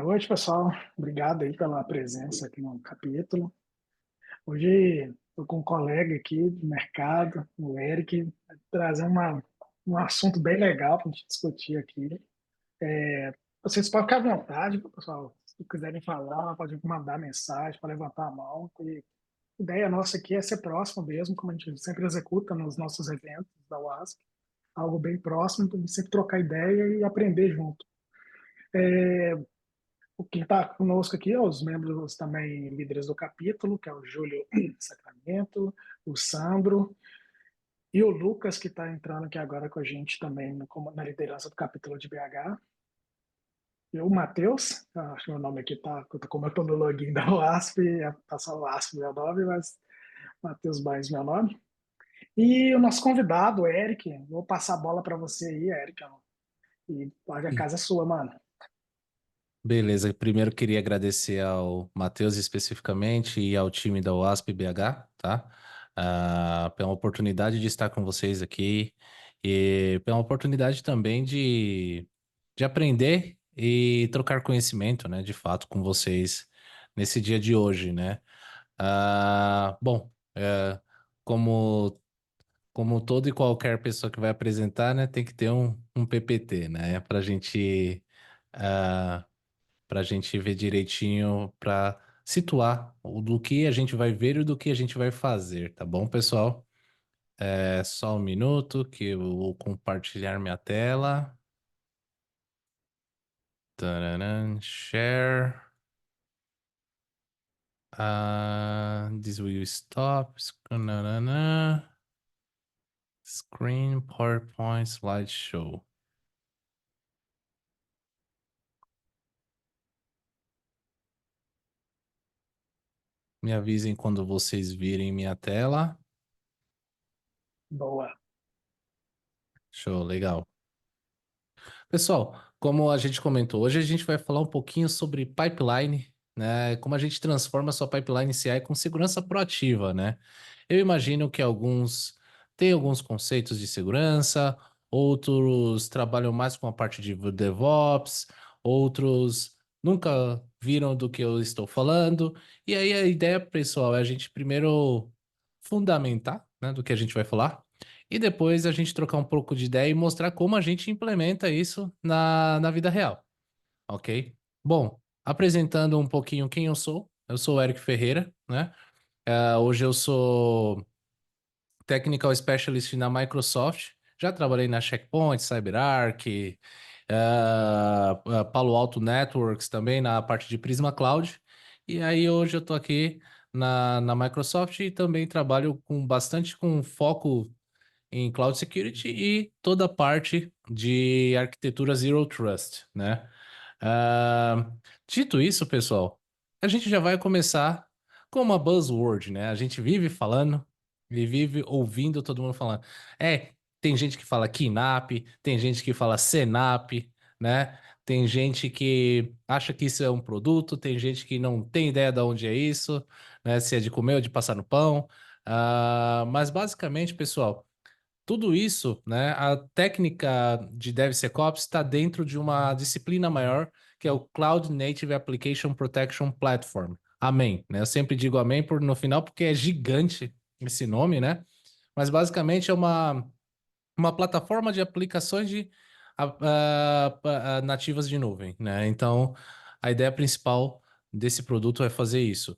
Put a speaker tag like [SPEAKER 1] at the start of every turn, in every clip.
[SPEAKER 1] Boa noite, pessoal. Obrigado aí pela presença aqui no capítulo. Hoje estou com um colega aqui do mercado, o Eric, vai trazer um assunto bem legal para a gente discutir aqui. Vocês podem ficar à vontade, pessoal. Se quiserem falar, podem mandar mensagem para levantar a mão. E a ideia nossa aqui é ser próximo mesmo, como a gente sempre executa nos nossos eventos da UASP, algo bem próximo, para a gente sempre trocar ideia e aprender junto. O que está conosco aqui é os membros também líderes do capítulo, que é o Júlio Sacramento, o Sandro e o Lucas, que está entrando aqui agora com a gente também na liderança do capítulo de BH. E o Matheus, acho que meu nome aqui está, como eu estou no login da UASP, está só o UASP meu nome, mas Matheus Baez meu nome. E o nosso convidado, o Eric, vou passar a bola para você aí, Eric, e pode a casa é sua, mano.
[SPEAKER 2] Beleza, primeiro queria agradecer ao Matheus especificamente e ao time da UASP BH, tá? Pela oportunidade de estar com vocês aqui e pela oportunidade também de aprender e trocar conhecimento, né, de fato, com vocês nesse dia de hoje, né? Bom, como, como todo e qualquer pessoa que vai apresentar, né, tem que ter um PPT, né, ah, para a gente ver direitinho, para situar o do que a gente vai ver e do que a gente vai fazer, tá bom, pessoal? É só um minuto que eu vou compartilhar minha tela. Tararam, share. This will stop. Nanana. Screen PowerPoint slideshow. Me avisem quando vocês virem minha tela.
[SPEAKER 1] Boa.
[SPEAKER 2] Show, legal. Pessoal, como a gente comentou, hoje a gente vai falar um pouquinho sobre pipeline, né? Como a gente transforma a sua pipeline CI com segurança proativa, né? Eu imagino que alguns têm alguns conceitos de segurança, outros trabalham mais com a parte de DevOps, outros nunca viram do que eu estou falando. E aí a ideia, pessoal, é a gente primeiro fundamentar, né, do que a gente vai falar. E depois a gente trocar um pouco de ideia e mostrar como a gente implementa isso na vida real, ok? Bom, apresentando um pouquinho quem eu sou o Eric Ferreira, né? Hoje eu sou Technical Specialist na Microsoft, já trabalhei na Checkpoint, CyberArk, Palo Alto Networks também na parte de Prisma Cloud, e aí hoje eu tô aqui na Microsoft e também trabalho com bastante com foco em Cloud Security e toda a parte de arquitetura Zero Trust, né? Ah, Dito isso, pessoal, a gente já vai começar com uma buzzword, né? A gente vive falando e vive ouvindo todo mundo falando. Tem gente que fala KNAP, tem gente que fala CNAP, né? Tem gente que acha que isso é um produto, tem gente que não tem ideia de onde é isso, né? Se é de comer ou de passar no pão. Mas basicamente, pessoal, tudo isso, né? A técnica de DevSecOps está dentro de uma disciplina maior, que é o Cloud Native Application Protection Platform. Amém, né? Eu sempre digo amém no final porque é gigante esse nome, né? Mas basicamente é uma plataforma de aplicações nativas de nuvem, né? Então, a ideia principal desse produto é fazer isso.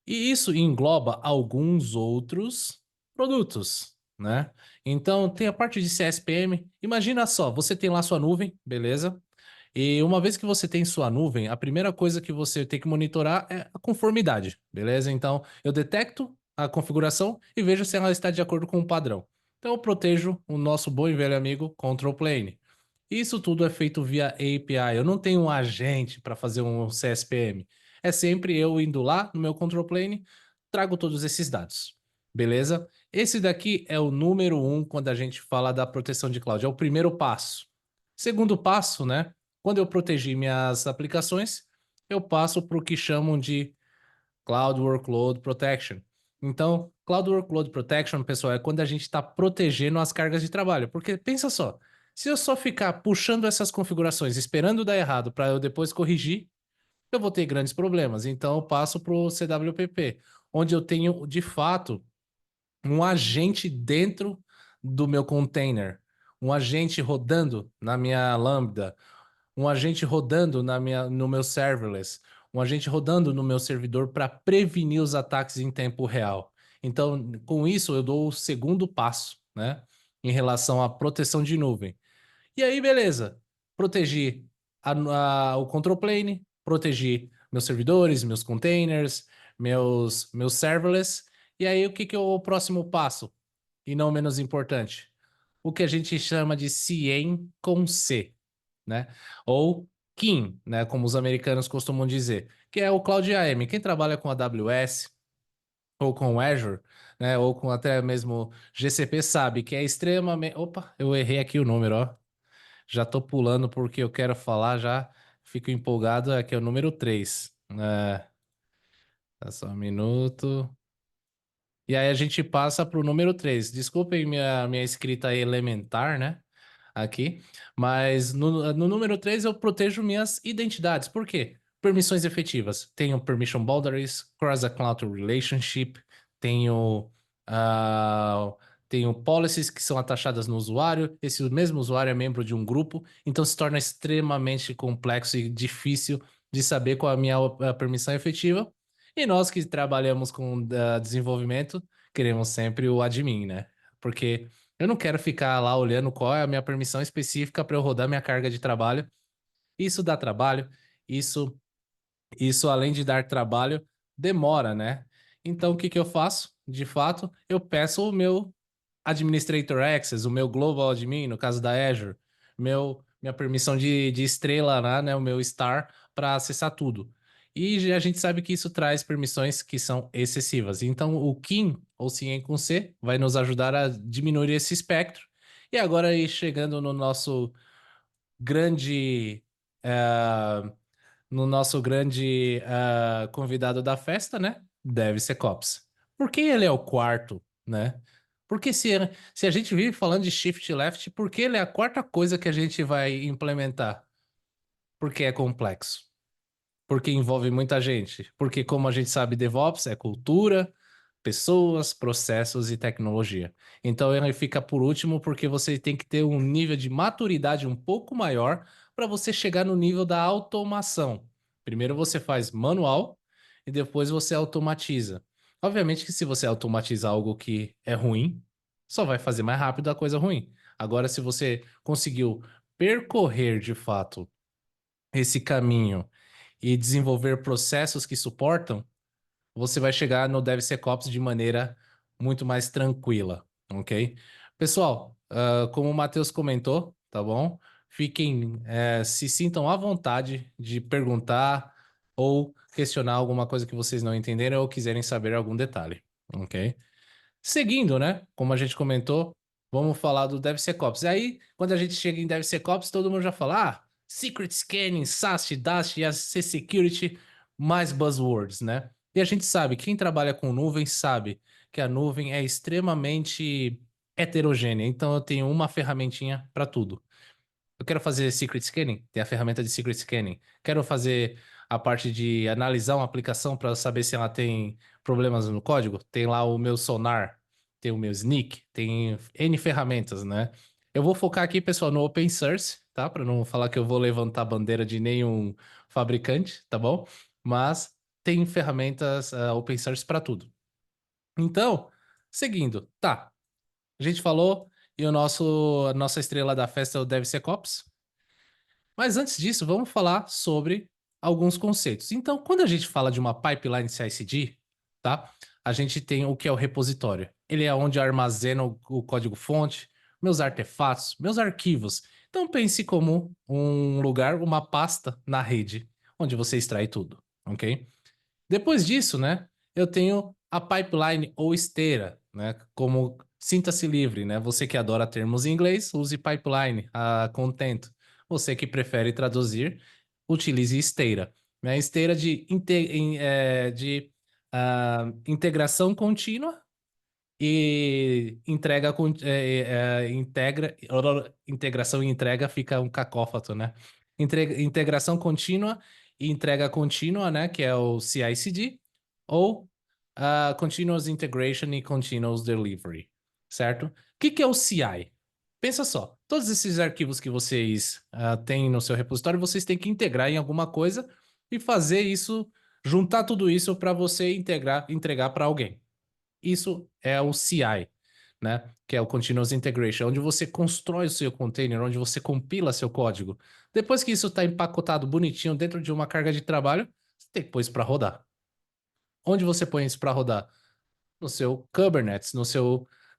[SPEAKER 2] E isso engloba alguns outros produtos, né? Então, tem a parte de CSPM. Imagina só, você tem lá sua nuvem, beleza? E uma vez que você tem sua nuvem, a primeira coisa que você tem que monitorar é a conformidade, beleza? Então, eu detecto a configuração e vejo se ela está de acordo com o padrão. Então, eu protejo o nosso bom e velho amigo Control Plane. Isso tudo é feito via API. Eu não tenho um agente para fazer um CSPM. É sempre eu indo lá no meu control plane, trago todos esses dados. Beleza? Esse daqui é o número um quando a gente fala da proteção de cloud. É o primeiro passo. Segundo passo, né? Quando eu protegi minhas aplicações, eu passo para o que chamam de Cloud Workload Protection. Então, Cloud Workload Protection, pessoal, é quando a gente está protegendo as cargas de trabalho. Porque pensa só, Se eu só ficar puxando essas configurações, esperando dar errado para eu depois corrigir, eu vou ter grandes problemas. Então eu passo para o CWPP, onde eu tenho de fato um agente dentro do meu container, um agente rodando na minha Lambda, um agente rodando no meu serverless, um agente rodando no meu servidor para prevenir os ataques em tempo real. Então, com isso, eu dou o segundo passo, né, em relação à proteção de nuvem. E aí, beleza. Protegi o control plane, protegi meus servidores, meus containers, meus serverless. E aí, que é o próximo passo? E não menos importante, o que a gente chama de CIEM com C, né? Ou KIM, né? Como os americanos costumam dizer, que é o Cloud IAM. Quem trabalha com AWS ou com Azure, né? Ou com até mesmo GCP sabe que é extremamente. Opa, eu errei aqui o número, ó. Já tô pulando porque eu quero falar, já fico empolgado. Aqui é o número 3. Só um minuto. E aí a gente passa para o número 3. Desculpem minha escrita elementar, né? Aqui. Mas no número 3 eu protejo minhas identidades. Por quê? Permissões efetivas. Tenho permission boundaries, cross-account relationship, tenho, ah, tenho policies que são atachadas no usuário. Esse mesmo usuário é membro de um grupo, então se torna extremamente complexo e difícil de saber qual é a minha permissão efetiva. E nós que trabalhamos com desenvolvimento, queremos sempre o admin, né? Porque eu não quero ficar lá olhando qual é a minha permissão específica para eu rodar minha carga de trabalho. Isso dá trabalho, isso, isso além de dar trabalho, demora, né? Então o que que eu faço? De fato, eu peço o meu Administrator Access, o meu Global Admin, no caso da Azure, minha permissão de estrela lá, né? O meu star para acessar tudo. E a gente sabe que isso traz permissões que são excessivas. Então, o KIM, ou CIEM com C, vai nos ajudar a diminuir esse espectro. E agora, aí, chegando grande, eh, no nosso grande convidado da festa, né? DevSecOps. Por que ele é o quarto, né? Porque se a gente vive falando de shift left, por que ele é a quarta coisa que a gente vai implementar? Porque é complexo. Porque envolve muita gente. Porque, como a gente sabe, DevOps é cultura, pessoas, processos e tecnologia. Então ele fica por último porque você tem que ter um nível de maturidade um pouco maior para você chegar no nível da automação. Primeiro você faz manual e depois você automatiza. Obviamente que se você automatizar algo que é ruim, só vai fazer mais rápido a coisa ruim. Agora, se você conseguiu percorrer de fato esse caminho e desenvolver processos que suportam, você vai chegar no DevSecOps de maneira muito mais tranquila, ok? Pessoal, como o Matheus comentou, tá bom? Se sintam à vontade de perguntar ou questionar alguma coisa que vocês não entenderam ou quiserem saber algum detalhe, ok? Seguindo, né? Como a gente comentou, vamos falar do DevSecOps. E aí, quando a gente chega em DevSecOps, todo mundo já fala, Secret Scanning, SAST, DAST, IAC Security, mais buzzwords, né? E a gente sabe, quem trabalha com nuvem sabe que a nuvem é extremamente heterogênea. Então, eu tenho uma ferramentinha para tudo. Eu quero fazer secret scanning, tem a ferramenta de secret scanning. Quero fazer a parte de analisar uma aplicação para saber se ela tem problemas no código. Tem lá o meu Sonar, tem o meu Sneak, tem N ferramentas, né? Eu vou focar aqui, pessoal, no open source, tá? Para não falar que eu vou levantar a bandeira de nenhum fabricante, tá bom? Mas tem ferramentas open source para tudo. Então, seguindo, tá? A gente falou e a nossa estrela da festa é o DevSecOps. Mas antes disso, vamos falar sobre alguns conceitos. Então, quando a gente fala de uma pipeline CI/CD, tá? A gente tem o que é o repositório. Ele é onde armazeno o código-fonte, meus artefatos, meus arquivos. Então, pense como um lugar, uma pasta na rede, onde você extrai tudo, ok? Depois disso, né, eu tenho a pipeline ou esteira, né, como sinta-se livre, né? Você que adora termos em inglês, use pipeline, contento. Você que prefere traduzir, utilize esteira, né? Esteira de integração contínua e integração e entrega fica um cacófato, né? Integração contínua e entrega contínua, né? Que é o CI/CD, ou Continuous Integration e Continuous Delivery, certo? O que que é o CI? Pensa só, todos esses arquivos que vocês têm no seu repositório, vocês têm que integrar em alguma coisa e fazer isso, juntar tudo isso para você entregar para alguém. Isso é o CI, né? Que é o Continuous Integration, onde você constrói o seu container, onde você compila seu código. Depois que isso está empacotado bonitinho dentro de uma carga de trabalho, você tem que pôr isso para rodar. Onde você põe isso para rodar? No seu Kubernetes,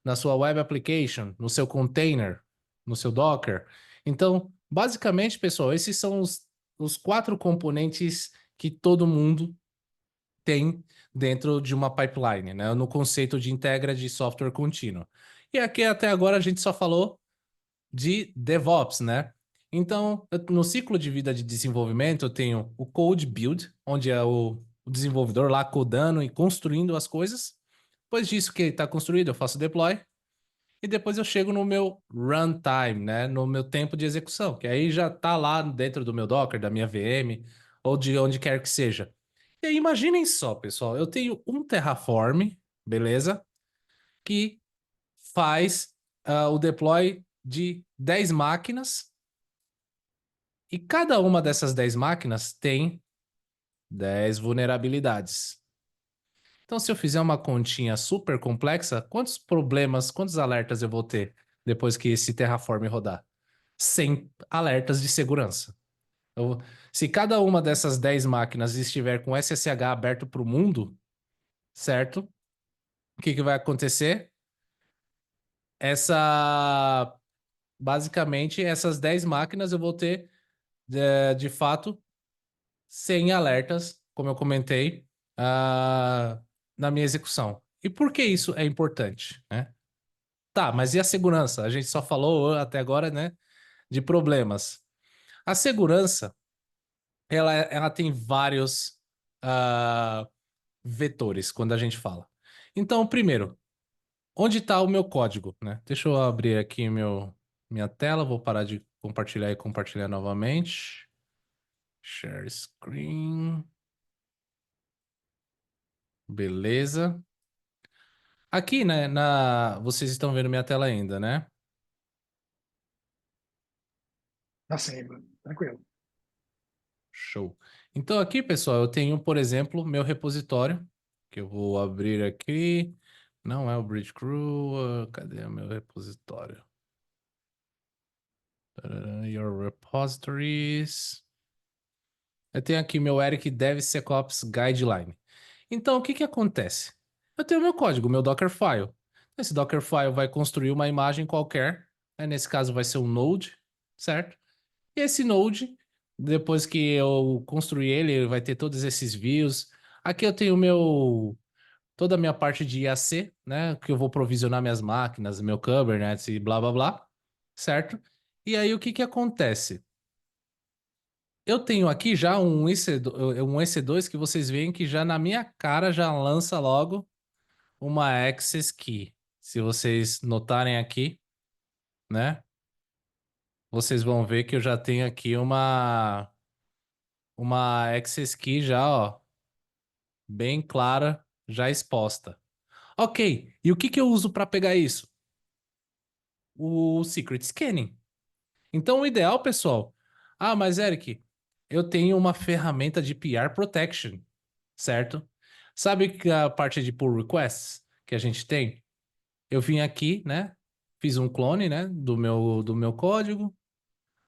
[SPEAKER 2] na sua web application, no seu container, no seu Docker. Então, basicamente, pessoal, esses são os quatro componentes que todo mundo tem dentro de uma pipeline, né? No conceito de integra de software contínuo. E aqui até agora a gente só falou de DevOps, né? Então, no ciclo de vida de desenvolvimento, eu tenho o code build, onde é o desenvolvedor lá codando e construindo as coisas. Depois disso que está construído, eu faço deploy. E depois eu chego no meu runtime, né? No meu tempo de execução, que aí já está lá dentro do meu Docker, da minha VM, ou de onde quer que seja. E aí, imaginem só, pessoal, eu tenho um Terraform, beleza? Que faz o deploy de 10 máquinas, e cada uma dessas 10 máquinas tem 10 vulnerabilidades. Então, se eu fizer uma continha super complexa, quantos problemas, quantos alertas eu vou ter depois que esse Terraform rodar? 100 alertas de segurança. Se cada uma dessas 10 máquinas estiver com SSH aberto para o mundo, certo? O que vai acontecer? Basicamente, essas 10 máquinas eu vou ter, de fato, 100 alertas, como eu comentei, ah, na minha execução. E por que isso é importante, né? Tá, mas e a segurança? A gente só falou até agora, né, de problemas. A segurança, ela tem vários vetores quando a gente fala. Então, primeiro, onde está o meu código, né? Deixa eu abrir aqui minha tela, vou parar de compartilhar e compartilhar novamente. Share screen. Beleza. Aqui, né, vocês estão vendo minha tela ainda, né?
[SPEAKER 1] Assim, tranquilo.
[SPEAKER 2] Show. Então aqui, pessoal, eu tenho, por exemplo, meu repositório, que eu vou abrir aqui. Não é o Bridge Crew, cadê o meu repositório? Your repositories. Eu tenho aqui meu Eric DevSecOps Guideline. Então, o que que acontece? Eu tenho meu código, meu Dockerfile. Esse Dockerfile vai construir uma imagem qualquer, né? Nesse caso vai ser um Node, certo? E esse Node, depois que eu construir ele, ele vai ter todos esses views. Aqui eu tenho toda a minha parte de IAC, né? Que eu vou provisionar minhas máquinas, meu Kubernetes e blá blá blá, certo? E aí o que que acontece? Eu tenho aqui já um EC2 que vocês veem que já na minha cara já lança logo uma access key. Se vocês notarem aqui, né? Vocês vão ver que eu já tenho aqui uma access key já, ó, bem clara, já exposta. Ok, e o que que eu uso para pegar isso? O Secret Scanning. Então, o ideal, pessoal. Ah, mas Eric, eu tenho uma ferramenta de PR Protection, certo? Sabe que a parte de pull requests que a gente tem? Eu vim aqui, né? Fiz um clone, né? Do meu código.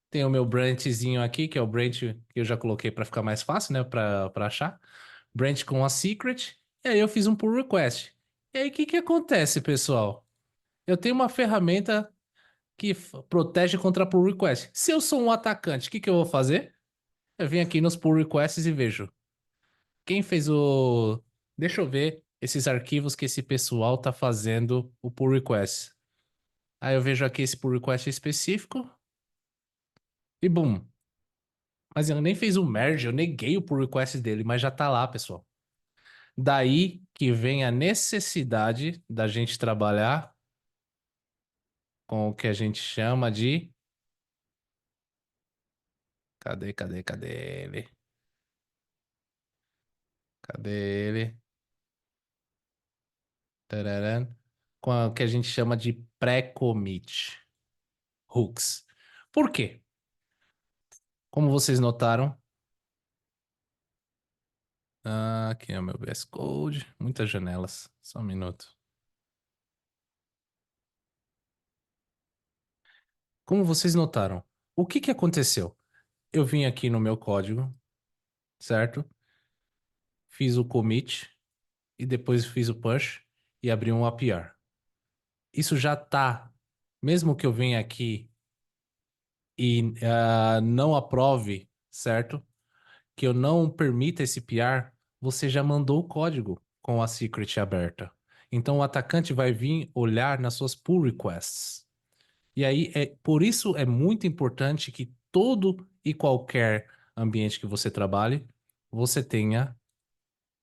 [SPEAKER 2] Tem o meu branchzinho aqui, que é o branch que eu já coloquei para ficar mais fácil, né? Para achar. Branch com a secret. E aí eu fiz um pull request. E aí o que que acontece, pessoal? Eu tenho uma ferramenta que protege contra pull request. Se eu sou um atacante, o que que eu vou fazer? Eu venho aqui nos pull requests e vejo quem fez o. Deixa eu ver esses arquivos que esse pessoal tá fazendo o pull request. Aí eu vejo aqui esse pull request específico e boom. Mas eu nem fiz o merge, eu neguei o pull request dele, mas já tá lá, pessoal. Daí que vem a necessidade da gente trabalhar com o que a gente chama de. Cadê ele? Cadê ele? Tararam. Com o que a gente chama de pré-commit hooks. Por quê? Como vocês notaram, aqui é o meu VS Code, muitas janelas, só um minuto. Como vocês notaram, o que que aconteceu? Eu vim aqui no meu código, certo? Fiz o commit e depois fiz o push e abri um APR. Isso já tá, mesmo que eu venha aqui e não aprove, certo? Que eu não permita esse PR, você já mandou o código com a secret aberta. Então o atacante vai vir olhar nas suas pull requests. E aí, por isso é muito importante que todo e qualquer ambiente que você trabalhe, você tenha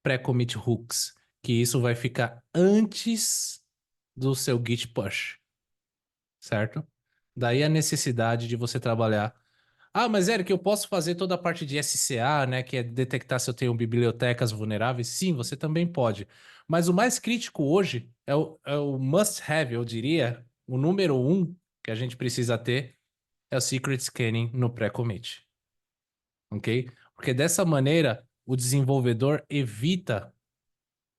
[SPEAKER 2] pré-commit hooks, que isso vai ficar antes do seu Git push, certo? Daí a necessidade de você trabalhar. Ah, mas Eric, eu posso fazer toda a parte de SCA, né, que é detectar se eu tenho bibliotecas vulneráveis? Sim, você também pode. Mas o mais crítico hoje é o must have, eu diria, o número um que a gente precisa ter é o secret scanning no pré-commit, ok? Porque dessa maneira o desenvolvedor evita,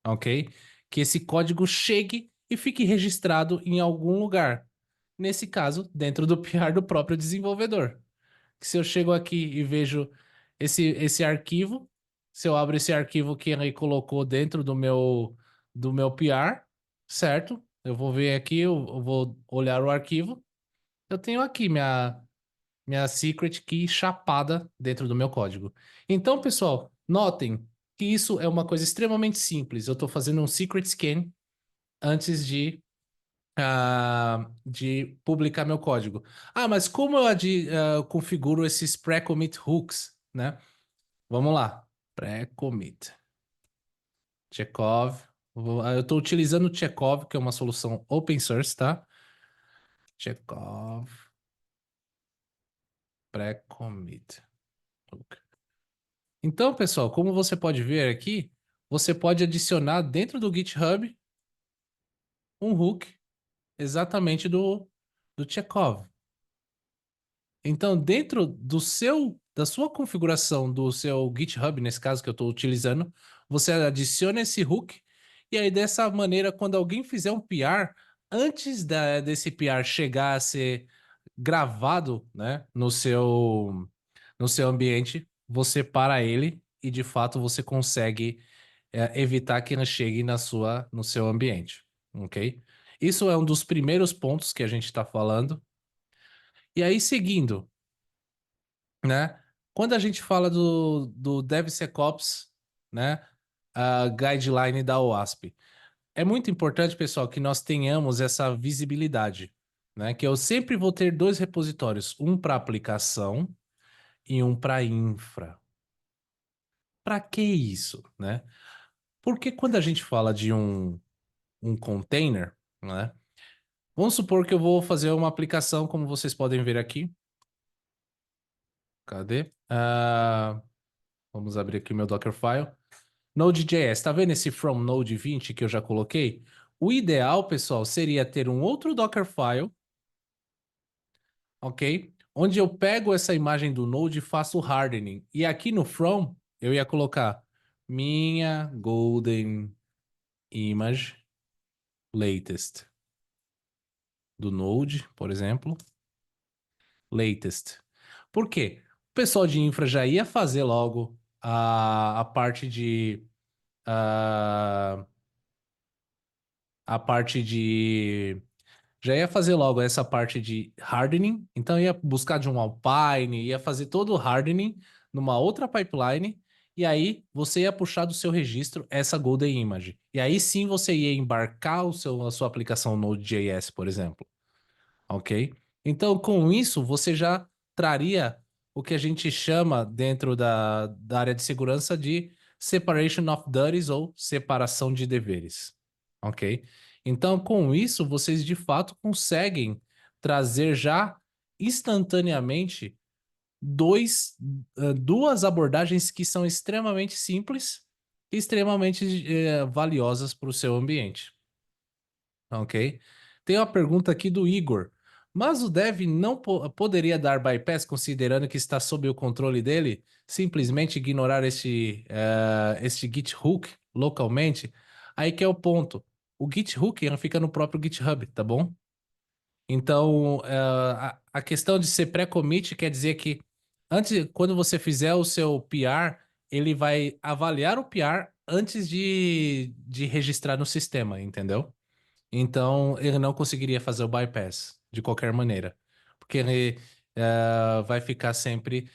[SPEAKER 2] ok, que esse código chegue e fique registrado em algum lugar. Nesse caso, dentro do PR do próprio desenvolvedor. Que se eu chego aqui e vejo esse arquivo, se eu abro esse arquivo que ele colocou dentro do meu PR, certo? Eu vou ver aqui, eu vou olhar o arquivo. Eu tenho aqui minha secret key chapada dentro do meu código. Então, pessoal, notem que isso é uma coisa extremamente simples. Eu estou fazendo um secret scan antes de publicar meu código. Ah, mas como eu configuro esses pré-commit hooks, né? Vamos lá. Pré-commit. Chekhov. Eu estou utilizando o Chekhov, que é uma solução open source, tá? Chekhov. Pré-commit hook. Então, pessoal, como você pode ver aqui, você pode adicionar dentro do GitHub um hook exatamente do Chekhov. Então, dentro da sua configuração do seu GitHub, nesse caso que eu estou utilizando, você adiciona esse hook e aí dessa maneira, quando alguém fizer um PR, antes desse PR chegar a ser gravado, né, no seu ambiente, você para ele e de fato você consegue evitar que ele chegue no seu ambiente, ok? Isso é um dos primeiros pontos que a gente está falando. E aí, seguindo, né? Quando a gente fala do DevSecOps, né? A guideline da OASP, é muito importante, pessoal, que nós tenhamos essa visibilidade, né? Que eu sempre vou ter dois repositórios, um para aplicação e um para infra. Para que isso, né? Porque quando a gente fala de um container, né? Vamos supor que eu vou fazer uma aplicação, como vocês podem ver aqui. Cadê? Vamos abrir aqui o meu Dockerfile. Node.js, tá vendo esse from Node 20 que eu já coloquei? O ideal, pessoal, seria ter um outro Dockerfile, ok? Onde eu pego essa imagem do Node e faço o hardening. E aqui no from, eu ia colocar minha golden image latest do Node, por exemplo. Latest. Por quê? O pessoal de infra já ia fazer logo a parte de a, a parte de já ia fazer logo essa parte de hardening, então ia buscar de um Alpine, ia fazer todo o hardening numa outra pipeline, e aí você ia puxar do seu registro essa Golden Image. E aí sim você ia embarcar a sua aplicação Node.js, por exemplo. Ok? Então, com isso, você já traria o que a gente chama dentro da área de segurança de separation of duties ou separação de deveres, ok? Então, com isso, vocês de fato conseguem trazer já instantaneamente duas abordagens que são extremamente simples e extremamente valiosas para o seu ambiente. Ok? Tem uma pergunta aqui do Igor. Mas o dev não poderia dar bypass considerando que está sob o controle dele? Simplesmente ignorar este Git hook localmente? Aí que é o ponto. O Git hook fica no próprio GitHub, tá bom? Então, a questão de ser pré-commit quer dizer que quando você fizer o seu PR, ele vai avaliar o PR antes de registrar no sistema, entendeu? Então, ele não conseguiria fazer o bypass de qualquer maneira. Porque ele vai ficar sempre.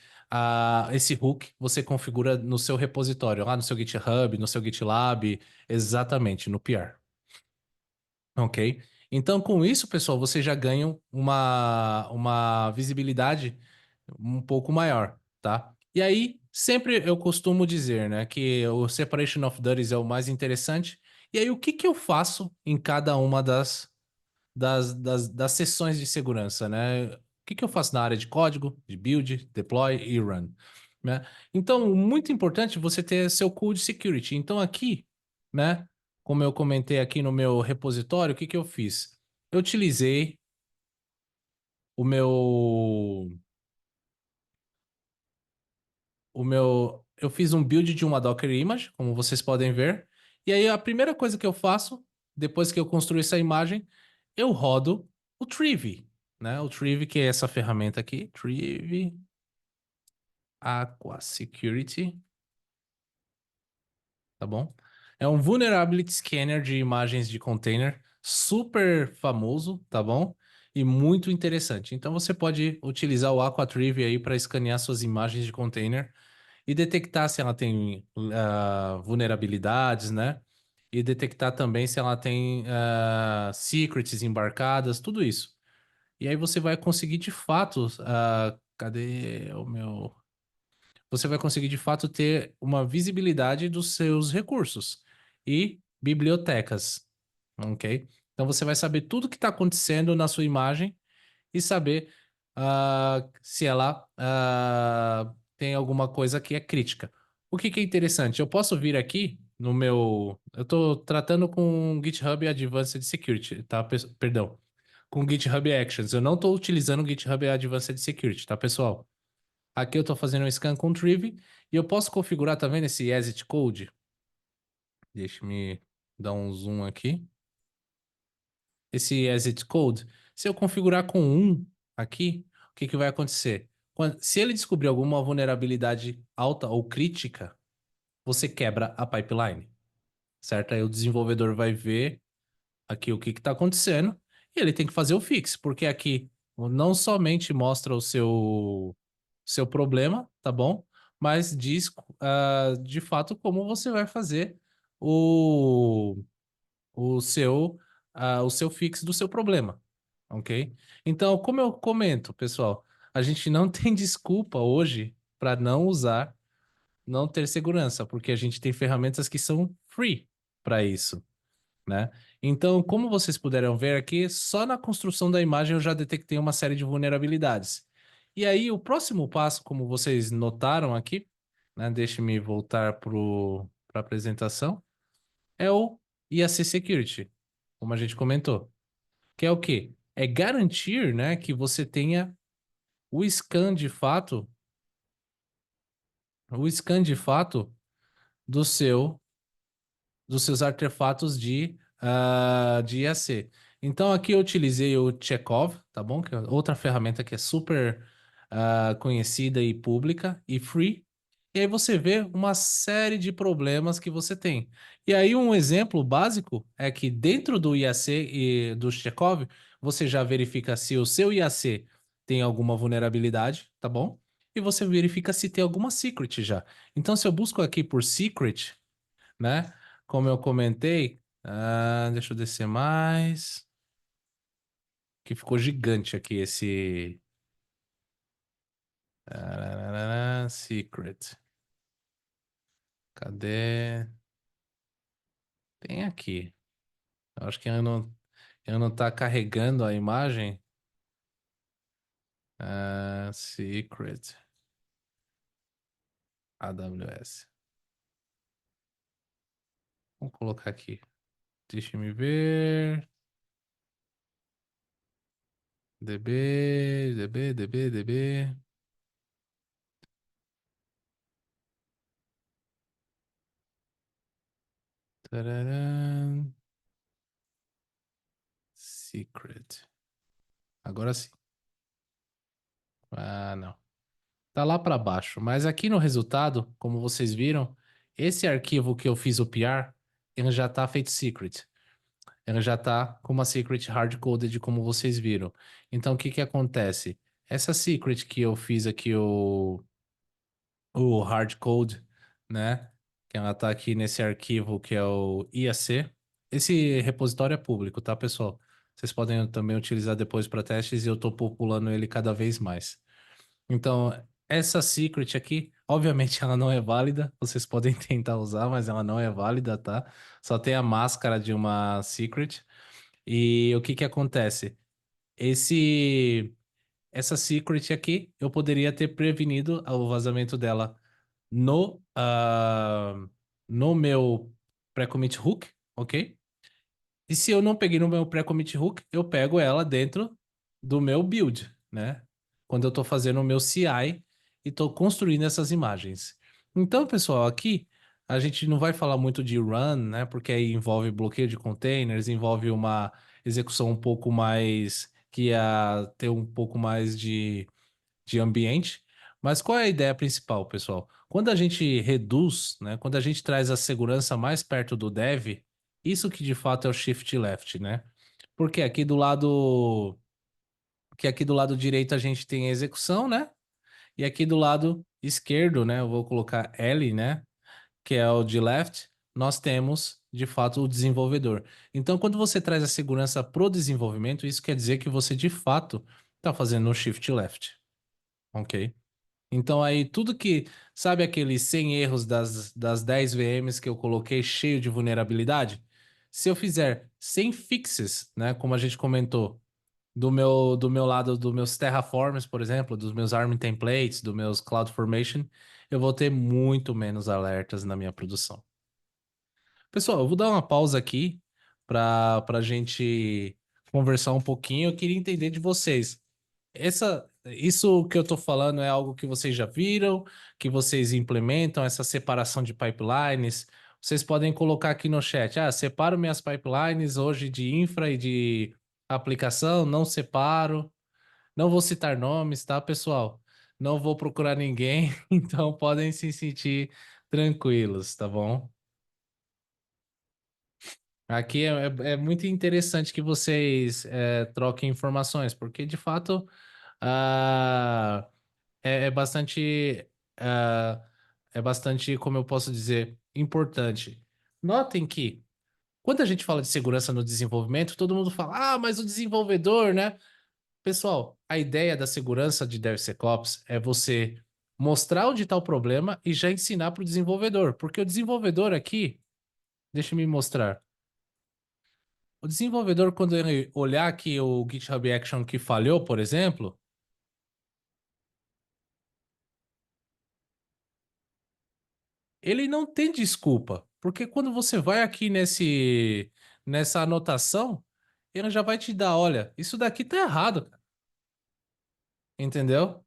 [SPEAKER 2] Esse hook você configura no seu repositório, lá no seu GitHub, no seu GitLab, exatamente, no PR. Ok? Então, com isso, pessoal, vocês já ganham uma visibilidade um pouco maior, tá? E aí, sempre eu costumo dizer, né, que o Separation of Duties é o mais interessante. E aí, o que que eu faço em cada uma das sessões de segurança, né? O que que eu faço na área de código, de build, deploy e run, né? Então, muito importante você ter seu code security. Então, aqui, né? Como eu comentei aqui no meu repositório, o que que eu fiz? Eu utilizei o meu, eu fiz um build de uma Docker image, como vocês podem ver. E aí a primeira coisa que eu faço, depois que eu construo essa imagem, eu rodo o Trivy, né? O Trivy, que é essa ferramenta aqui, Trivy Aqua Security, tá bom? É um vulnerability scanner de imagens de container, super famoso, tá bom? E muito interessante. Então você pode utilizar o Aqua Trivy aí para escanear suas imagens de container e detectar se ela tem vulnerabilidades, né? E detectar também se ela tem secrets embarcadas, tudo isso. E aí você vai conseguir de fato, cadê o meu? Você vai conseguir de fato ter uma visibilidade dos seus recursos e bibliotecas, ok? Então você vai saber tudo que está acontecendo na sua imagem e saber se ela tem alguma coisa que é crítica. O que que é interessante? Eu posso vir aqui no meu. Eu estou tratando com GitHub Advanced Security, tá? Perdão. Com GitHub Actions. Eu não estou utilizando o GitHub Advanced Security, tá, pessoal? Aqui eu estou fazendo um scan com Trivy e eu posso configurar, tá vendo esse exit code? Deixa-me dar um zoom aqui. Esse exit code, se eu configurar com 1 aqui, o que que vai acontecer? Se ele descobrir alguma vulnerabilidade alta ou crítica, você quebra a pipeline, certo? Aí o desenvolvedor vai ver aqui o que está acontecendo e ele tem que fazer o fix, porque aqui não somente mostra o seu problema, tá bom? Mas diz de fato como você vai fazer o o seu fix do seu problema, ok? Então, como eu comento, pessoal, a gente não tem desculpa hoje para não usar, não ter segurança, porque a gente tem ferramentas que são free para isso, né? Então, como vocês puderam ver aqui, só na construção da imagem eu já detectei uma série de vulnerabilidades. E aí, o próximo passo, como vocês notaram aqui, né? Deixe-me voltar para a apresentação, é o IAC Security, como a gente comentou. Que é o quê? É garantir, né, que você tenha o scan de fato, o scan de fato do dos seus artefatos de IAC. Então aqui eu utilizei o Checkov, tá bom? Que é outra ferramenta que é super conhecida e pública e free. E aí você vê uma série de problemas que você tem. E aí um exemplo básico é que dentro do IAC e do Checkov, você já verifica se o seu IAC tem alguma vulnerabilidade, tá bom? E você verifica se tem alguma secret já. Então se eu busco aqui por secret, né? Como eu comentei, deixa eu descer mais, que ficou gigante aqui esse secret. Cadê? Tem aqui. Eu acho que eu não tá carregando a imagem. Secret AWS. Vamos colocar aqui. Deixa eu ver. DB. Tararam. Secret. Agora sim. Ah, não. Tá lá para baixo. Mas aqui no resultado, como vocês viram, esse arquivo que eu fiz o PR, ele já tá feito secret. Ela já tá com uma secret hard-coded, como vocês viram. Então, o que que acontece? Essa secret que eu fiz aqui, o hard-code, né? Que ela tá aqui nesse arquivo que é o IAC. Esse repositório é público, tá, pessoal? Vocês podem também utilizar depois para testes e eu tô populando ele cada vez mais. Então, essa secret aqui, obviamente ela não é válida. Vocês podem tentar usar, mas ela não é válida, tá? Só tem a máscara de uma secret. E o que que acontece? Esse, essa secret aqui, eu poderia ter prevenido o vazamento dela no meu pré-commit hook, ok? E se eu não peguei no meu pré-commit hook, eu pego ela dentro do meu build, né? Quando eu estou fazendo o meu CI e estou construindo essas imagens. Então, pessoal, aqui a gente não vai falar muito de run, né? Porque aí envolve bloqueio de containers, envolve uma execução um pouco mais que ia ter um pouco mais de ambiente. Mas qual é a ideia principal, pessoal? Quando a gente reduz, né? Quando a gente traz a segurança mais perto do dev, isso que de fato é o shift left, né? Porque aqui do lado direito a gente tem a execução, né? E aqui do lado esquerdo, né? Eu vou colocar L, né? Que é o de left, nós temos de fato o desenvolvedor. Então, quando você traz a segurança para o desenvolvimento, isso quer dizer que você de fato está fazendo o shift left, ok? Então aí tudo que, sabe aqueles 100 erros das 10 VMs que eu coloquei cheio de vulnerabilidade? Se eu fizer 100 fixes, né, como a gente comentou, do meu lado, dos meus Terraforms, por exemplo, dos meus ARM templates, dos meus CloudFormation, eu vou ter muito menos alertas na minha produção. Pessoal, eu vou dar uma pausa aqui para a gente conversar um pouquinho. Eu queria entender de vocês. Isso que eu estou falando é algo que vocês já viram, que vocês implementam, essa separação de pipelines. Vocês podem colocar aqui no chat, separo minhas pipelines hoje de infra e de aplicação, não separo. Não vou citar nomes, tá, pessoal? Não vou procurar ninguém, então podem se sentir tranquilos, tá bom? Aqui é muito interessante que vocês troquem informações, porque de fato. Ah, é bastante, ah, é bastante, como eu posso dizer, importante. Notem que, quando a gente fala de segurança no desenvolvimento, todo mundo fala, mas o desenvolvedor, né? Pessoal, a ideia da segurança de DevSecOps é você mostrar onde está o problema e já ensinar para o desenvolvedor, porque o desenvolvedor aqui, deixa eu me mostrar. O desenvolvedor, quando ele olhar aqui o GitHub Action que falhou, por exemplo, ele não tem desculpa, porque quando você vai aqui nessa anotação, ele já vai te dar, olha, isso daqui tá errado, cara. Entendeu?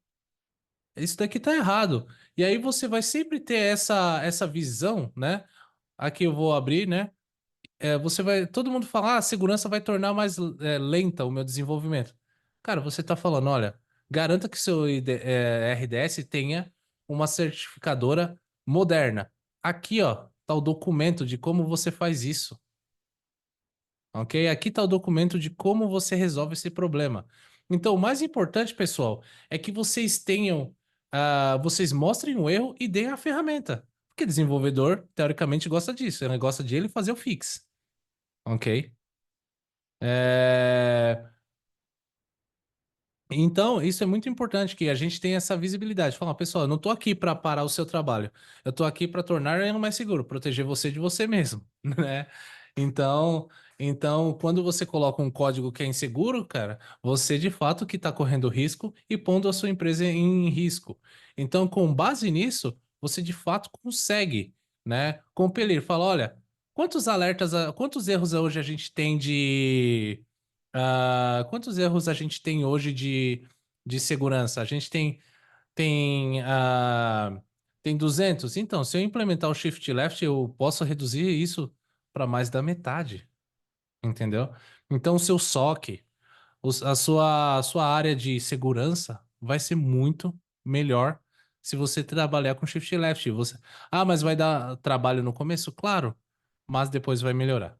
[SPEAKER 2] Isso daqui tá errado. E aí você vai sempre ter essa visão, né? Aqui eu vou abrir, né? Todo mundo fala, a segurança vai tornar mais lenta o meu desenvolvimento. Cara, você tá falando, olha, garanta que seu RDS tenha uma certificadora moderna. Aqui, ó, tá o documento de como você faz isso, ok? Aqui tá o documento de como você resolve esse problema. Então, o mais importante, pessoal, é que vocês vocês mostrem o erro e deem a ferramenta. Porque desenvolvedor, teoricamente, gosta disso. Ele gosta de ele fazer o fix, ok? É, Então, isso é muito importante que a gente tenha essa visibilidade. Falar, pessoal, eu não estou aqui para parar o seu trabalho. Eu estou aqui para tornar ele mais seguro, proteger você de você mesmo, né? Então, quando você coloca um código que é inseguro, cara, você de fato que está correndo risco e pondo a sua empresa em risco. Então, com base nisso, você de fato consegue, né, compelir. Fala, olha, quantos alertas, quantos erros hoje a gente tem de quantos erros a gente tem hoje de segurança? A gente tem 200. Então, se eu implementar o Shift Left, eu posso reduzir isso para mais da metade, entendeu? Então, o seu SOC, a sua área de segurança vai ser muito melhor se você trabalhar com Shift Left. Mas vai dar trabalho no começo? Claro, mas depois vai melhorar.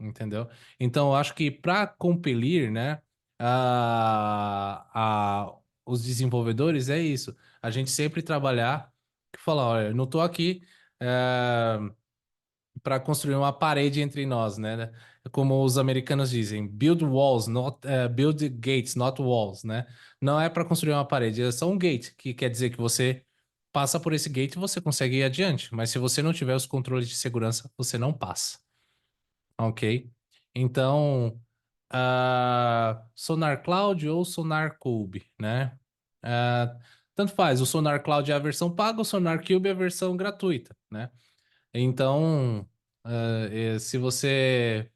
[SPEAKER 2] Entendeu? Então, eu acho que para compelir, né, os desenvolvedores é isso. A gente sempre trabalhar, falar, olha, eu não estou aqui para construir uma parede entre nós, né? Como os americanos dizem, build walls, build gates, not walls, né? Não é para construir uma parede, é só um gate, que quer dizer que você passa por esse gate e você consegue ir adiante. Mas se você não tiver os controles de segurança, você não passa. Ok? Então, Sonar Cloud ou Sonar Cube, né? Tanto faz, o Sonar Cloud é a versão paga, o Sonar Cube é a versão gratuita, né? Então, se você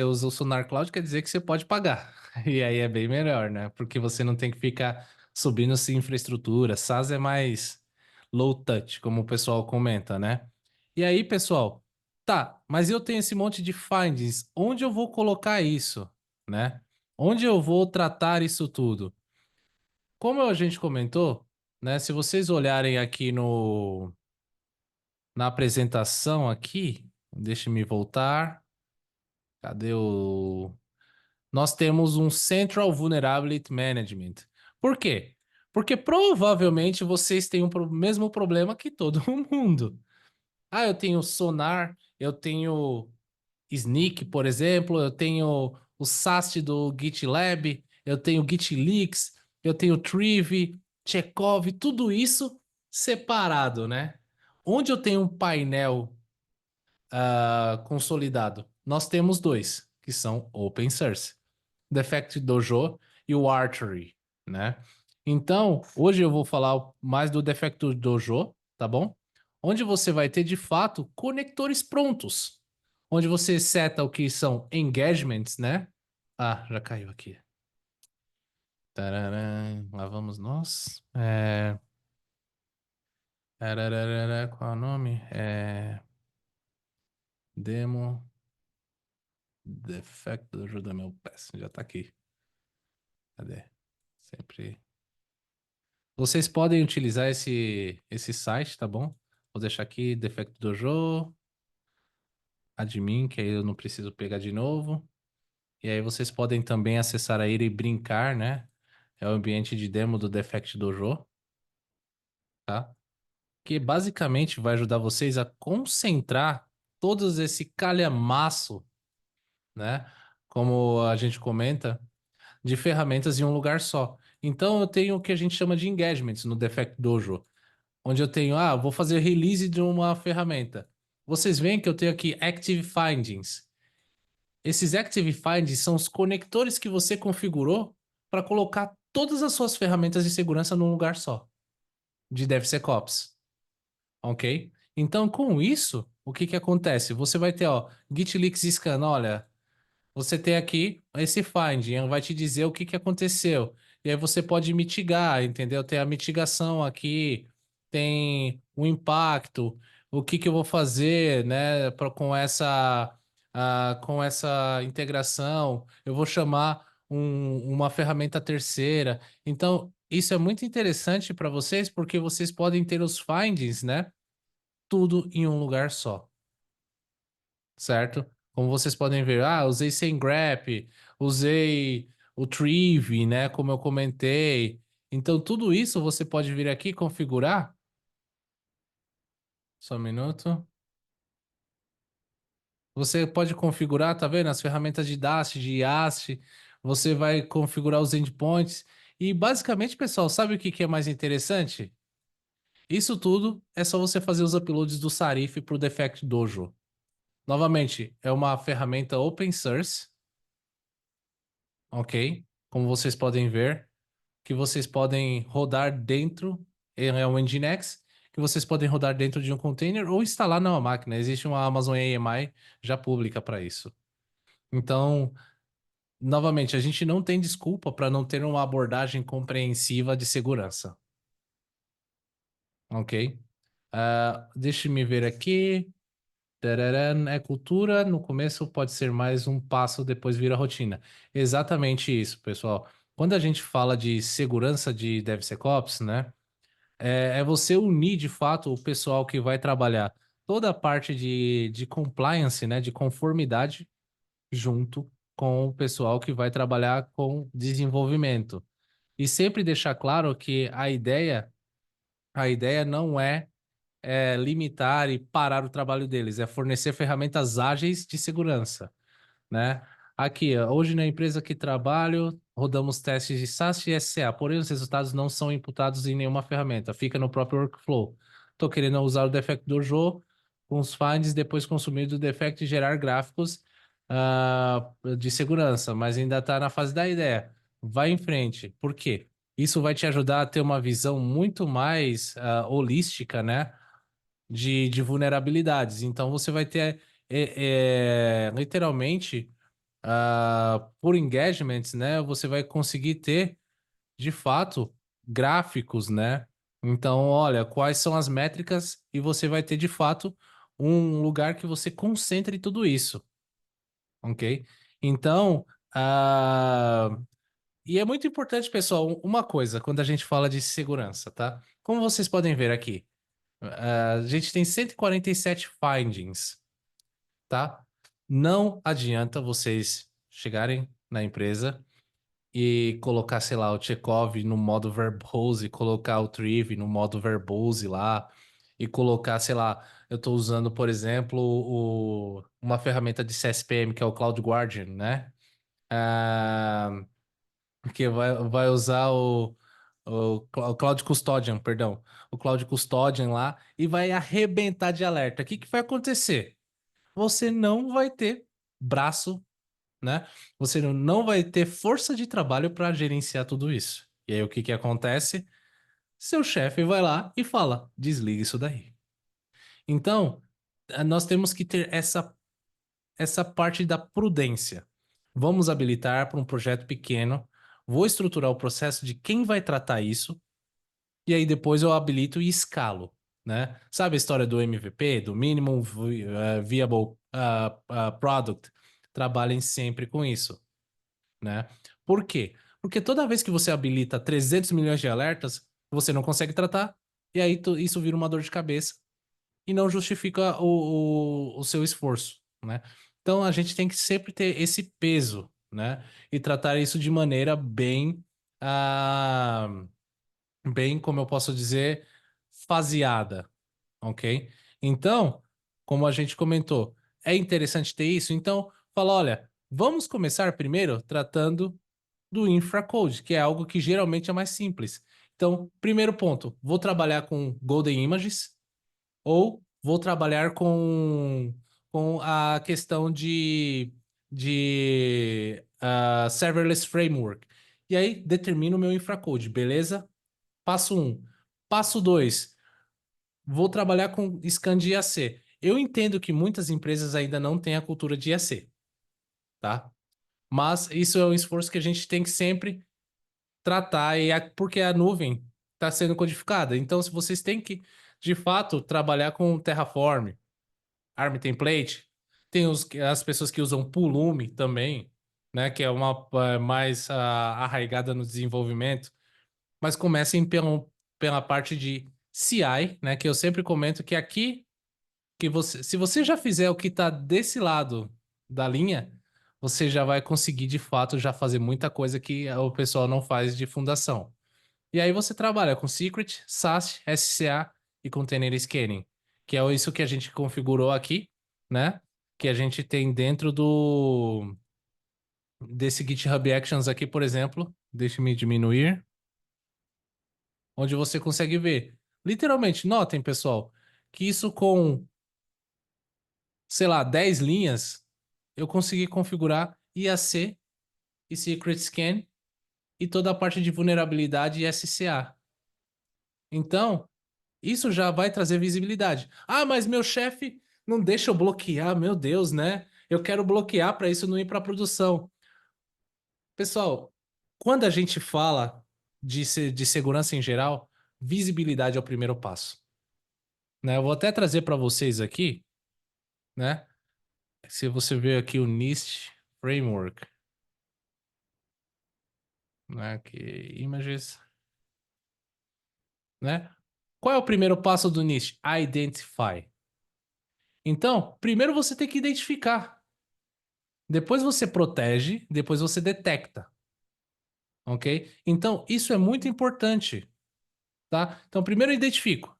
[SPEAKER 2] usa o Sonar Cloud, quer dizer que você pode pagar. E aí é bem melhor, né? Porque você não tem que ficar subindo essa infraestrutura. SaaS é mais low touch, como o pessoal comenta, né? E aí, pessoal, tá, mas eu tenho esse monte de findings. Onde eu vou colocar isso, né? Onde eu vou tratar isso tudo? Como a gente comentou, né? Se vocês olharem aqui na apresentação aqui, deixe-me voltar. Cadê o nós temos um Central Vulnerability Management. Por quê? Porque provavelmente vocês têm o mesmo problema que todo mundo. Eu tenho Sonar, eu tenho Snyk, por exemplo, eu tenho o SAST do GitLab, eu tenho GitLeaks, eu tenho Triv, Chekhov, tudo isso separado, né? Onde eu tenho um painel consolidado, nós temos dois, que são open source. Defect Dojo e o Archery, né? Então, hoje eu vou falar mais do Defect Dojo, tá bom? Onde você vai ter de fato conectores prontos, onde você seta o que são engagements, né? Já caiu aqui. Tararam, lá vamos nós. Qual é o nome? Demo Defect Dojo da meu PES. Já tá aqui. Cadê? Sempre. Vocês podem utilizar esse site, tá bom? Vou deixar aqui Defect Dojo, admin, que aí eu não preciso pegar de novo. E aí vocês podem também acessar aí e brincar, né? É o ambiente de demo do Defect Dojo, tá? Que basicamente vai ajudar vocês a concentrar todos esse calhamaço, né? Como a gente comenta, de ferramentas em um lugar só. Então eu tenho o que a gente chama de engagements no Defect Dojo. Onde eu tenho, vou fazer release de uma ferramenta. Vocês veem que eu tenho aqui Active Findings. Esses Active Findings são os conectores que você configurou para colocar todas as suas ferramentas de segurança num lugar só, de DevSecOps, ok? Então, com isso, o que que acontece? Você vai ter, Git Leaks Scan, olha, você tem aqui esse finding, vai te dizer o que que aconteceu. E aí você pode mitigar, entendeu? Tem a mitigação aqui, tem o impacto, o que que eu vou fazer, né, com essa integração. Eu vou chamar uma ferramenta terceira. Então, isso é muito interessante para vocês, porque vocês podem ter os findings, né, tudo em um lugar só, certo? Como vocês podem ver, usei sem grep, usei o Triv, né? Como eu comentei. Então, tudo isso você pode vir aqui e configurar. Só um minuto. Você pode configurar, tá vendo? As ferramentas de Dast, de Yast. você vai configurar os endpoints. E basicamente, pessoal, sabe o que que é mais interessante? Isso tudo é só você fazer os uploads do Sarif para o Defect Dojo. Novamente, é uma ferramenta open source, ok? Como vocês podem ver, que vocês podem rodar dentro, é um Nginx, que vocês podem rodar dentro de um container ou instalar numa máquina. Existe uma Amazon AMI já pública para isso. Então, novamente, a gente não tem desculpa para não ter uma abordagem compreensiva de segurança, ok? Deixe-me ver aqui. Tararam, é cultura, no começo pode ser mais um passo, depois vira rotina. Exatamente isso, pessoal. Quando a gente fala de segurança de DevSecOps, né? É você unir de fato o pessoal que vai trabalhar toda a parte de compliance, né? De conformidade, junto com o pessoal que vai trabalhar com desenvolvimento. E sempre deixar claro que a ideia não é limitar e parar o trabalho deles, é fornecer ferramentas ágeis de segurança, né? Aqui, ó, hoje na empresa que trabalho, rodamos testes de SAST e SCA, porém os resultados não são imputados em nenhuma ferramenta, fica no próprio workflow. Estou querendo usar o Defect Dojo com os finds, depois consumir do Defect e gerar gráficos de segurança, mas ainda está na fase da ideia. Vai em frente. Por quê? Isso vai te ajudar a ter uma visão muito mais holística, né? De vulnerabilidades. Então você vai ter literalmente por engagements, né? Você vai conseguir ter de fato gráficos, né? Então, olha, quais são as métricas e você vai ter de fato um lugar que você concentre tudo isso, ok? Então, e é muito importante, pessoal, uma coisa quando a gente fala de segurança, tá? Como vocês podem ver aqui, a gente tem 147 findings, tá? Não adianta vocês chegarem na empresa e colocar, sei lá, o Chekhov no modo verbose, colocar o Triv no modo verbose lá, e colocar, sei lá, eu estou usando, por exemplo, uma ferramenta de CSPM, que é o Cloud Guardian, né? Ah, que vai usar o Cloud Custodian, perdão, o Cloud Custodian lá, e vai arrebentar de alerta. O que que vai acontecer? Você não vai ter braço, né? Você não vai ter força de trabalho para gerenciar tudo isso. E aí o que que acontece? Seu chefe vai lá e fala: desliga isso daí. Então, nós temos que ter essa parte da prudência. Vamos habilitar para um projeto pequeno, vou estruturar o processo de quem vai tratar isso, e aí depois eu habilito e escalo, né? Sabe a história do MVP, do Minimum Viable Product? Trabalhem sempre com isso, né? Por quê? Porque toda vez que você habilita 300 milhões de alertas, você não consegue tratar, e aí isso vira uma dor de cabeça e não justifica o seu esforço, né? Então a gente tem que sempre ter esse peso, né? E tratar isso de maneira bem, como eu posso dizer, faseada, ok? Então, como a gente comentou, é interessante ter isso. Então, fala, olha, vamos começar primeiro tratando do infracode, que é algo que geralmente é mais simples. Então, primeiro ponto, vou trabalhar com Golden Images ou vou trabalhar com a questão de Serverless Framework. E aí, determino o meu infracode, beleza? Passo um. Passo 2. Vou trabalhar com scan de IAC. Eu entendo que muitas empresas ainda não têm a cultura de IAC, tá? Mas isso é um esforço que a gente tem que sempre tratar, porque a nuvem está sendo codificada. Então, se vocês têm que, de fato, trabalhar com Terraform, ARM Template, tem as pessoas que usam Pulumi também, né? Que é uma mais arraigada no desenvolvimento. Mas comecem pela parte de CI, né? Que eu sempre comento que aqui, se você já fizer o que está desse lado da linha, você já vai conseguir de fato já fazer muita coisa que o pessoal não faz de fundação. E aí você trabalha com Secret, SAST, SCA e Container Scanning, que é isso que a gente configurou aqui, né? Que a gente tem dentro desse GitHub Actions aqui, por exemplo, deixe-me diminuir, onde você consegue ver. Literalmente, notem, pessoal, que isso com, sei lá, 10 linhas, eu consegui configurar IAC e Secret Scan e toda a parte de vulnerabilidade e SCA. Então, isso já vai trazer visibilidade. Ah, mas meu chefe não deixa eu bloquear, meu Deus, né? Eu quero bloquear para isso não ir para produção. Pessoal, quando a gente fala de segurança em geral, visibilidade é o primeiro passo, né? Eu vou até trazer para vocês aqui, né? Se você ver aqui o NIST Framework, né? Que images, né? Qual é o primeiro passo do NIST? Identify. Então, primeiro você tem que identificar. Depois você protege, depois você detecta, ok? Então, isso é muito importante, tá? Então, primeiro eu identifico.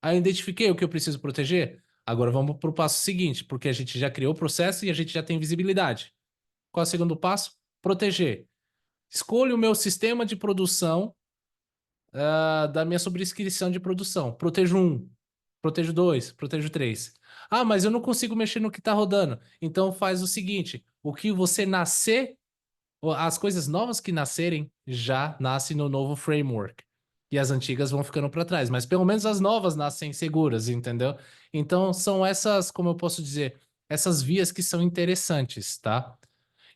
[SPEAKER 2] Aí eu identifiquei o que eu preciso proteger. Agora vamos para o passo seguinte, porque a gente já criou o processo e a gente já tem visibilidade. Qual é o segundo passo? Proteger. Escolho o meu sistema de produção, da minha sobrescrição de produção. Protejo um, protejo dois, protejo três. Ah, mas eu não consigo mexer no que está rodando. Então faz o seguinte: o que você nascer, as coisas novas que nascerem já nascem no novo framework. E as antigas vão ficando para trás, mas pelo menos as novas nascem seguras, entendeu? Então são essas, como eu posso dizer, essas vias que são interessantes, tá?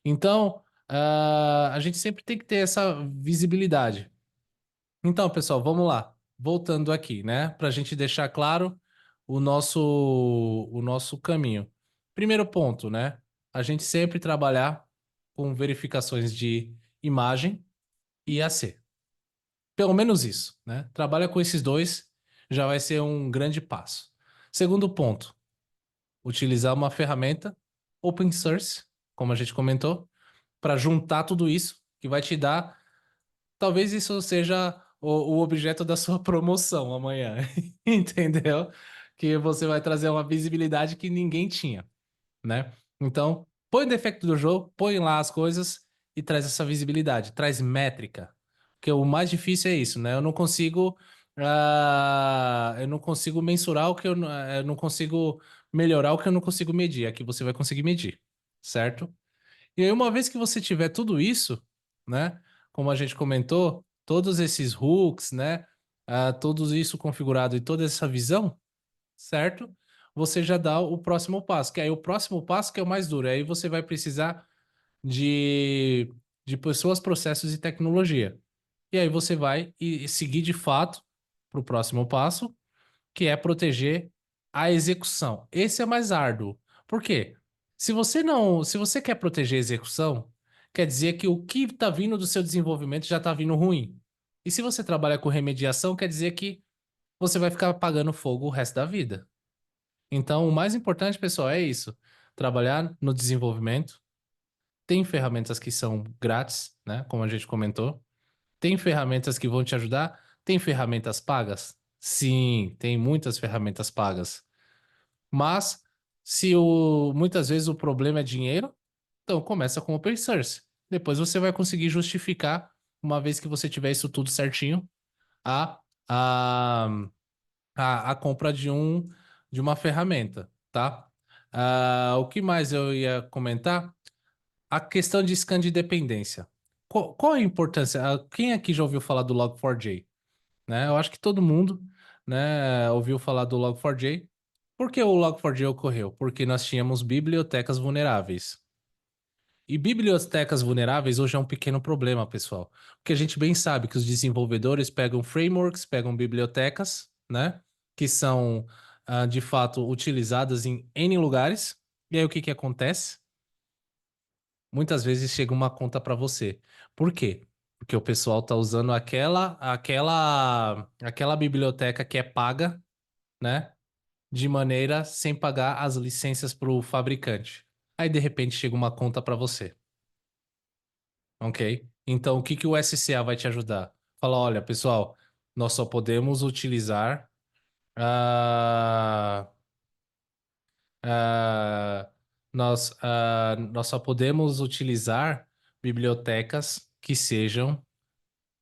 [SPEAKER 2] Então, a gente sempre tem que ter essa visibilidade. Então, pessoal, vamos lá. Voltando aqui, né? Para a gente deixar claro o nosso caminho. Primeiro ponto, né? A gente sempre trabalhar com verificações de imagem e AC. Pelo menos isso, né? Trabalha com esses dois, já vai ser um grande passo. Segundo ponto, utilizar uma ferramenta open source, como a gente comentou, para juntar tudo isso, que vai te dar. Talvez isso seja o objeto da sua promoção amanhã, entendeu? Que você vai trazer uma visibilidade que ninguém tinha, né? Então, põe o defeito do jogo, põe lá as coisas e traz essa visibilidade, traz métrica. Porque o mais difícil é isso, né? Eu não consigo mensurar o que eu não consigo melhorar o que eu não consigo medir. Aqui você vai conseguir medir, certo? E aí, uma vez que você tiver tudo isso, né? Como a gente comentou, todos esses hooks, né? Tudo isso configurado e toda essa visão, certo? Você já dá o próximo passo, que aí o próximo passo que é o mais duro. Aí você vai precisar de, de pessoas, processos e tecnologia. E aí você vai e seguir de fato para o próximo passo, que é proteger a execução. Esse é mais árduo. Por quê? Se você quer proteger a execução, quer dizer que o que está vindo do seu desenvolvimento já está vindo ruim. E se você trabalha com remediação, quer dizer que você vai ficar apagando fogo o resto da vida. Então, o mais importante, pessoal, é isso: trabalhar no desenvolvimento. Tem ferramentas que são grátis, né? Como a gente comentou. Tem ferramentas que vão te ajudar. Tem ferramentas pagas? Sim, tem muitas ferramentas pagas. Mas se muitas vezes o problema é dinheiro, então começa com open source. Depois você vai conseguir justificar, uma vez que você tiver isso tudo certinho, a, a, a compra de uma ferramenta, tá? O que mais eu ia comentar? A questão de scan de dependência. Qual a importância? Quem aqui já ouviu falar do Log4j? Né? Eu acho que todo mundo, né, ouviu falar do Log4j. Por que o Log4j ocorreu? Porque nós tínhamos bibliotecas vulneráveis. E bibliotecas vulneráveis hoje é um pequeno problema, pessoal. Porque a gente bem sabe que os desenvolvedores pegam frameworks, pegam bibliotecas, né, que são de fato utilizadas em N lugares. E aí o que que acontece? Muitas vezes chega uma conta para você. Por quê? Porque o pessoal está usando aquela biblioteca que é paga, né? De maneira sem pagar as licenças para o fabricante. Aí de repente chega uma conta para você, ok? Então o que que o SCA vai te ajudar? Fala, olha, pessoal, nós só podemos utilizar ah, ah, nós só podemos utilizar bibliotecas que sejam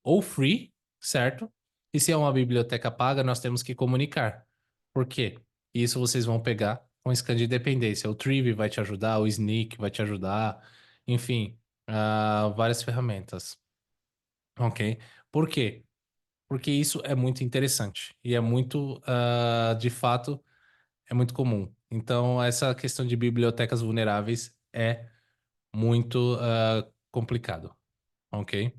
[SPEAKER 2] ou free, certo? E se é uma biblioteca paga, nós temos que comunicar. Por quê? Isso vocês vão pegar com scan de dependência. O Trivy vai te ajudar, o Sneak vai te ajudar, enfim, várias ferramentas. Ok? Por quê? Porque isso é muito interessante e é muito, de fato, é muito comum. Então, essa questão de bibliotecas vulneráveis é muito complicado, ok?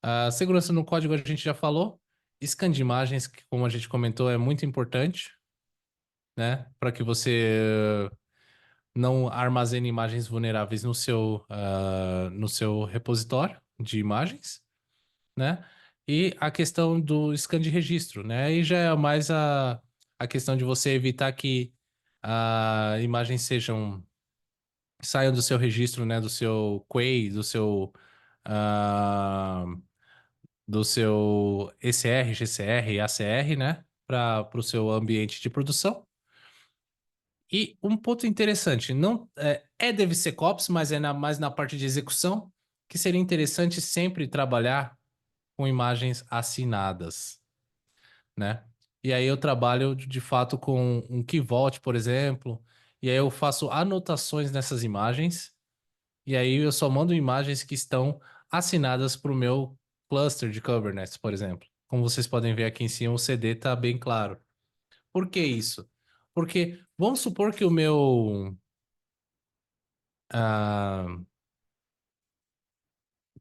[SPEAKER 2] A segurança no código a gente já falou. Scan de imagens, que, como a gente comentou, é muito importante, né? Para que você não armazene imagens vulneráveis no seu repositório de imagens, né? E a questão do scan de registro, né? Aí já é mais a questão de você evitar que imagens saiam do seu registro, né? Do seu query, ah, do seu ECR, GCR e ACR, né? Para o seu ambiente de produção. E um ponto interessante, não é DevSecOps, mas é mais na parte de execução, que seria interessante sempre trabalhar com imagens assinadas, né? E aí eu trabalho de fato com um Key Vault, por exemplo, e aí eu faço anotações nessas imagens, e aí eu só mando imagens que estão assinadas para o meu cluster de Kubernetes, por exemplo. Como vocês podem ver aqui em cima, o CD está bem claro. Por que isso? Porque vamos supor ah,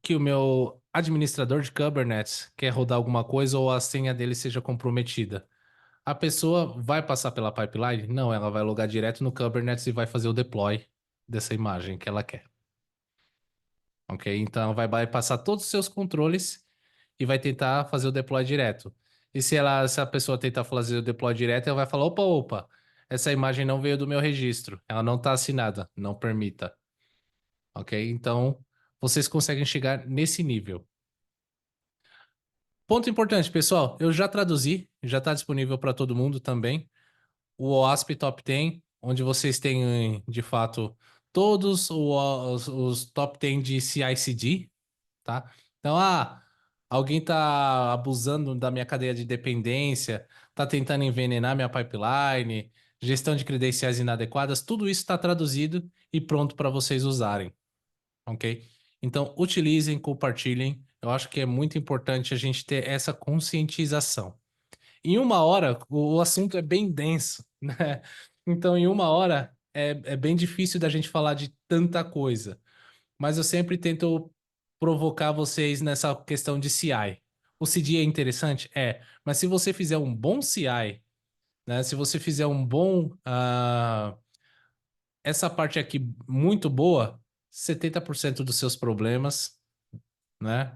[SPEAKER 2] que o meu administrador de Kubernetes quer rodar alguma coisa ou a senha dele seja comprometida. A pessoa vai passar pela pipeline? Não, ela vai logar direto no Kubernetes e vai fazer o deploy dessa imagem que ela quer. Ok? Então ela vai bypassar todos os seus controles e vai tentar fazer o deploy direto. E se a pessoa tentar fazer o deploy direto, ela vai falar: opa, opa, essa imagem não veio do meu registro, ela não está assinada, não permita. Ok? Então vocês conseguem chegar nesse nível. Ponto importante, pessoal, eu já traduzi, já está disponível para todo mundo também. O OASP Top 10, onde vocês têm, de fato, todos os top 10 de CI/CD, tá? Então, alguém tá abusando da minha cadeia de dependência, tá tentando envenenar minha pipeline, gestão de credenciais inadequadas, tudo isso está traduzido e pronto para vocês usarem, ok? Então, utilizem, compartilhem. Eu acho que é muito importante a gente ter essa conscientização. Em uma hora, o assunto é bem denso, né? Então, em uma hora, é bem difícil da gente falar de tanta coisa. Mas eu sempre tento provocar vocês nessa questão de CI. O CD é interessante? É. Mas se você fizer um bom CI, né? Se você fizer um bom. Essa parte aqui muito boa, 70% dos seus problemas, né?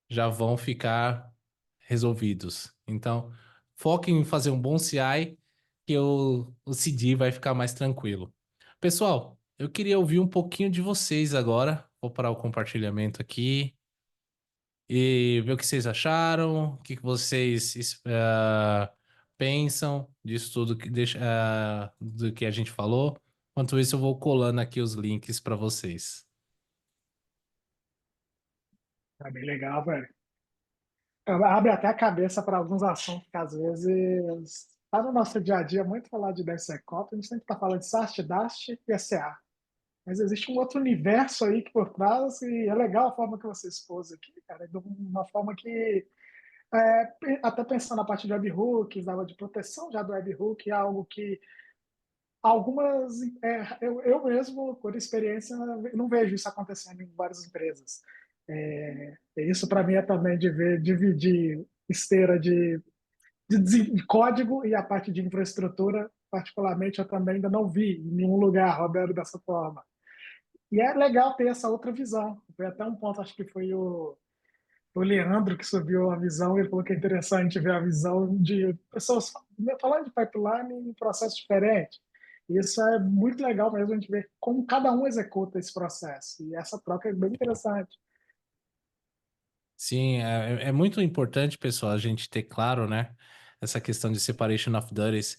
[SPEAKER 2] Já vão ficar resolvidos. Então, foque em fazer um bom CI, que o CD vai ficar mais tranquilo. Pessoal, eu queria ouvir um pouquinho de vocês agora. Vou parar o compartilhamento aqui e ver o que vocês acharam, o que que vocês pensam disso tudo do que a gente falou. Enquanto isso, eu vou colando aqui os links para vocês.
[SPEAKER 1] Tá bem legal, velho. Abre até a cabeça para alguns assuntos que às vezes tá no nosso dia a dia muito falar de DevSecOps, a gente sempre está falando de SAST, DAST e SCA. Mas existe um outro universo aí que por trás e é legal a forma que você expôs aqui, cara, de uma forma que até pensando na parte de webhooks, da de proteção já do webhook, é algo que algumas eu mesmo por experiência não vejo isso acontecendo em várias empresas. Isso para mim é também de ver dividir esteira de código e a parte de infraestrutura, particularmente, eu também ainda não vi em nenhum lugar rodando dessa forma. E é legal ter essa outra visão. Foi até um ponto, acho que foi o Leandro que subiu a visão, ele falou que é interessante ver a visão de pessoas falando de pipeline em processo diferente. E isso é muito legal mesmo a gente ver como cada um executa esse processo. E essa troca é bem interessante.
[SPEAKER 2] Sim, é muito importante, pessoal, a gente ter claro, né, essa questão de separation of duties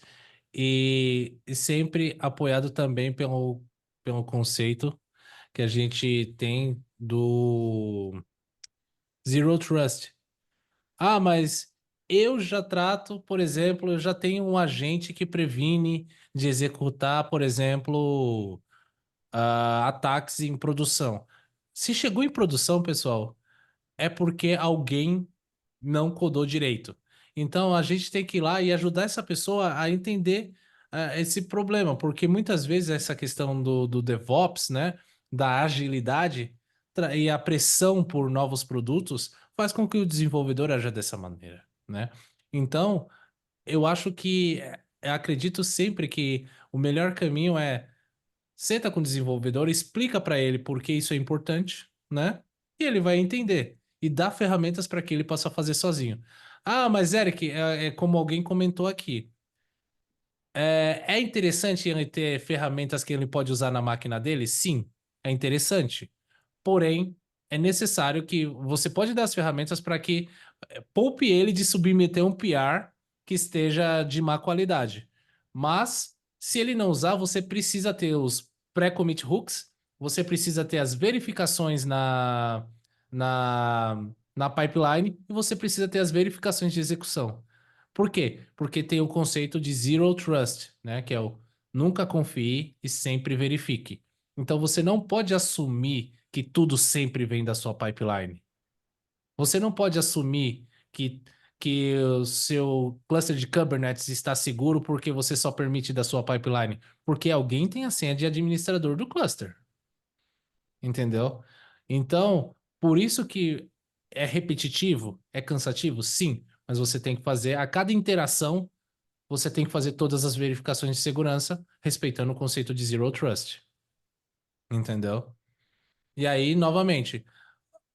[SPEAKER 2] e sempre apoiado também pelo conceito que a gente tem do Zero Trust. Ah, mas eu já trato, por exemplo, eu já tenho um agente que previne de executar, por exemplo, ataques em produção. Se chegou em produção, pessoal, é porque alguém não codou direito. Então a gente tem que ir lá e ajudar essa pessoa a entender esse problema, porque muitas vezes essa questão do DevOps, né, da agilidade e a pressão por novos produtos faz com que o desenvolvedor aja dessa maneira, né? Então, eu acho que acredito sempre que o melhor caminho é senta com o desenvolvedor, explica para ele por que isso é importante, né? E ele vai entender e dá ferramentas para que ele possa fazer sozinho. Ah, mas Eric, é como alguém comentou aqui. É interessante ele ter ferramentas que ele pode usar na máquina dele? Sim, é interessante. Porém, é necessário que você pode dar as ferramentas para que poupe ele de submeter um PR que esteja de má qualidade. Mas, se ele não usar, você precisa ter os pré-commit hooks, você precisa ter as verificações na pipeline e você precisa ter as verificações de execução. Por quê? Porque tem o conceito de Zero Trust, né? Que é o nunca confie e sempre verifique. Então você não pode assumir que tudo sempre vem da sua pipeline. Você não pode assumir que o seu cluster de Kubernetes está seguro porque você só permite da sua pipeline. Porque alguém tem a senha de administrador do cluster. Entendeu? Então, por isso que é repetitivo, é cansativo, sim, mas você tem que fazer a cada interação, você tem que fazer todas as verificações de segurança, respeitando o conceito de Zero Trust. Entendeu? E aí, novamente,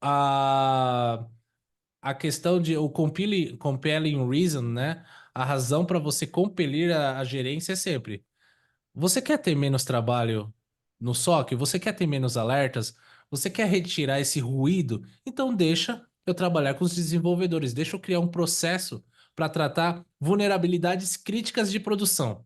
[SPEAKER 2] a, a questão de o compelling reason, né? A razão para você compelir a gerência é sempre: você quer ter menos trabalho no SOC? Você quer ter menos alertas? Você quer retirar esse ruído? Então deixa eu trabalhar com os desenvolvedores, deixa eu criar um processo para tratar vulnerabilidades críticas de produção.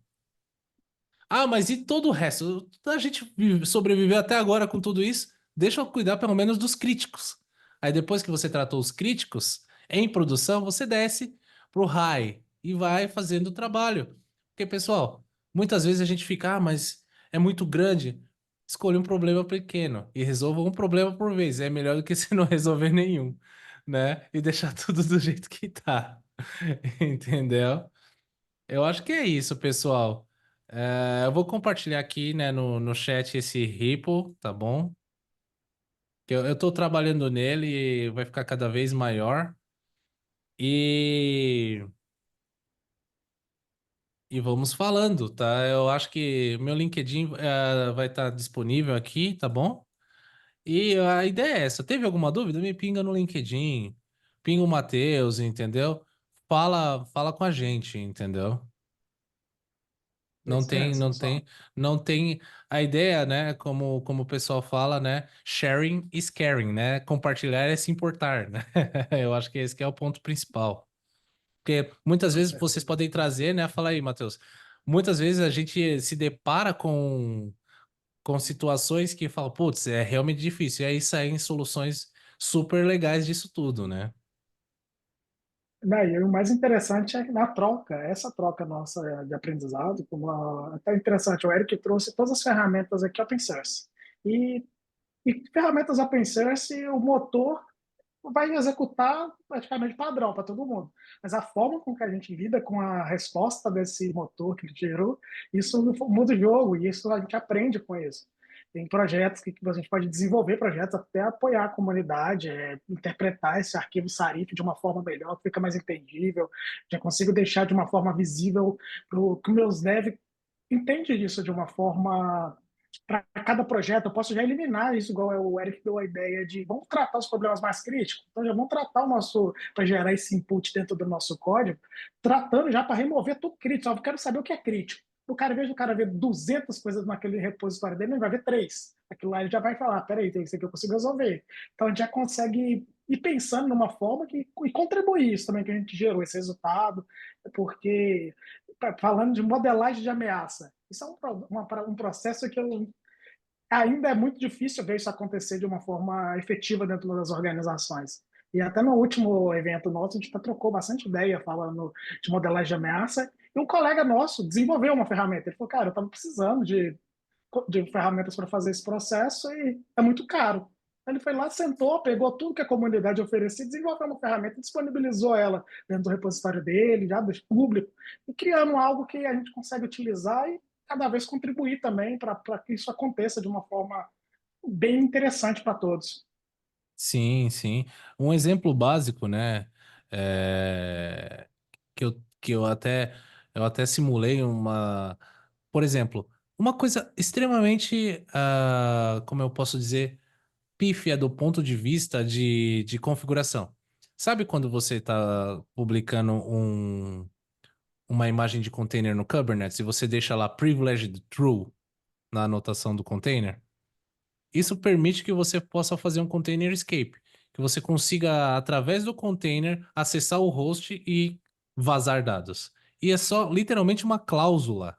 [SPEAKER 2] Ah, mas e todo o resto? A gente sobreviveu até agora com tudo isso. Deixa eu cuidar pelo menos dos críticos. Aí depois que você tratou os críticos em produção, você desce pro high e vai fazendo o trabalho. Porque, pessoal, muitas vezes a gente fica, mas é muito grande. Escolha um problema pequeno e resolva um problema por vez. É melhor do que você não resolver nenhum, né? E deixar tudo do jeito que tá. Entendeu? Eu acho que é isso, pessoal. Eu vou compartilhar aqui, né, no chat esse repo, tá bom? Que eu tô trabalhando nele e vai ficar cada vez maior. E, e vamos falando, tá? Eu acho que meu LinkedIn vai estar disponível aqui, tá bom? E a ideia é essa. Teve alguma dúvida? Me pinga no LinkedIn, pinga o Matheus, entendeu? Fala com a gente, entendeu? Não
[SPEAKER 1] Isso
[SPEAKER 2] tem,
[SPEAKER 1] mesmo,
[SPEAKER 2] não
[SPEAKER 1] pessoal.
[SPEAKER 2] tem, não tem a ideia, né? Como o pessoal fala, né? Sharing is caring, né? Compartilhar é se importar, né? Eu acho que esse que é o ponto principal. Porque muitas
[SPEAKER 1] Com
[SPEAKER 2] vezes vocês
[SPEAKER 1] certeza.
[SPEAKER 2] podem trazer, né? Fala aí, Matheus. Muitas vezes a gente se depara com situações que fala, putz, é realmente difícil. E aí saem soluções super legais disso tudo, né?
[SPEAKER 1] Daí, o mais interessante é na troca, essa troca nossa de aprendizado, até interessante, o Eric trouxe todas as ferramentas aqui open source. E, e ferramentas open source, o motor vai executar praticamente padrão para todo mundo. Mas a forma com que a gente lida com a resposta desse motor que ele gerou, isso muda o jogo e isso a gente aprende com isso. Tem projetos que a gente pode desenvolver projetos até apoiar a comunidade, interpretar esse arquivo SARIF de uma forma melhor, que fica mais entendível, já consigo deixar de uma forma visível para que meus devs entendem isso de uma forma para cada projeto, eu posso já eliminar isso, igual o Eric deu a ideia de vamos tratar os problemas mais críticos. Então, já vamos tratar o nosso, para gerar esse input dentro do nosso código, tratando já para remover tudo crítico. Eu quero saber o que é crítico. O cara vê 200 coisas naquele repositório dele, ele vai ver três. Aquilo lá ele já vai falar: peraí, tem isso aqui eu consigo resolver. Então, a gente já consegue ir pensando numa forma e contribuir isso também que a gente gerou, esse resultado, porque falando de modelagem de ameaça, isso é um processo que eu ainda é muito difícil ver isso acontecer de uma forma efetiva dentro das organizações. E até no último evento nosso, a gente trocou bastante ideia falando de modelagem de ameaça. E um colega nosso desenvolveu uma ferramenta. Ele falou, cara, eu estava precisando de ferramentas para fazer esse processo e é muito caro. Ele foi lá, sentou, pegou tudo que a comunidade oferecia, desenvolveu uma ferramenta, disponibilizou ela dentro do repositório dele, já do público, e criando algo que a gente consegue utilizar e cada vez contribuir também para que isso aconteça de uma forma bem interessante para todos.
[SPEAKER 2] Sim, sim. Um exemplo básico, né? Que eu até simulei uma. Por exemplo, uma coisa extremamente, como eu posso dizer, pífia do ponto de vista de configuração. Sabe quando você está publicando uma imagem de container no Kubernetes e você deixa lá privileged true na anotação do container? Isso permite que você possa fazer um container escape, que você consiga, através do container, acessar o host e vazar dados. E é só literalmente uma cláusula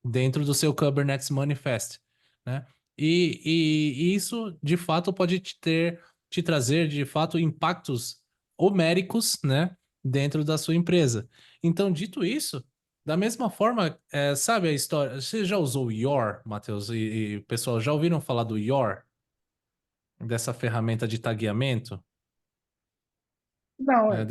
[SPEAKER 2] dentro do seu Kubernetes Manifest, né? E isso, de fato, pode te trazer, de fato, impactos homéricos, né? Dentro da sua empresa. Então, dito isso, da mesma forma, sabe a história? Você já usou o YOR, Matheus? E pessoal, já ouviram falar do YOR? Dessa ferramenta de tagueamento?
[SPEAKER 1] Não,
[SPEAKER 2] Né?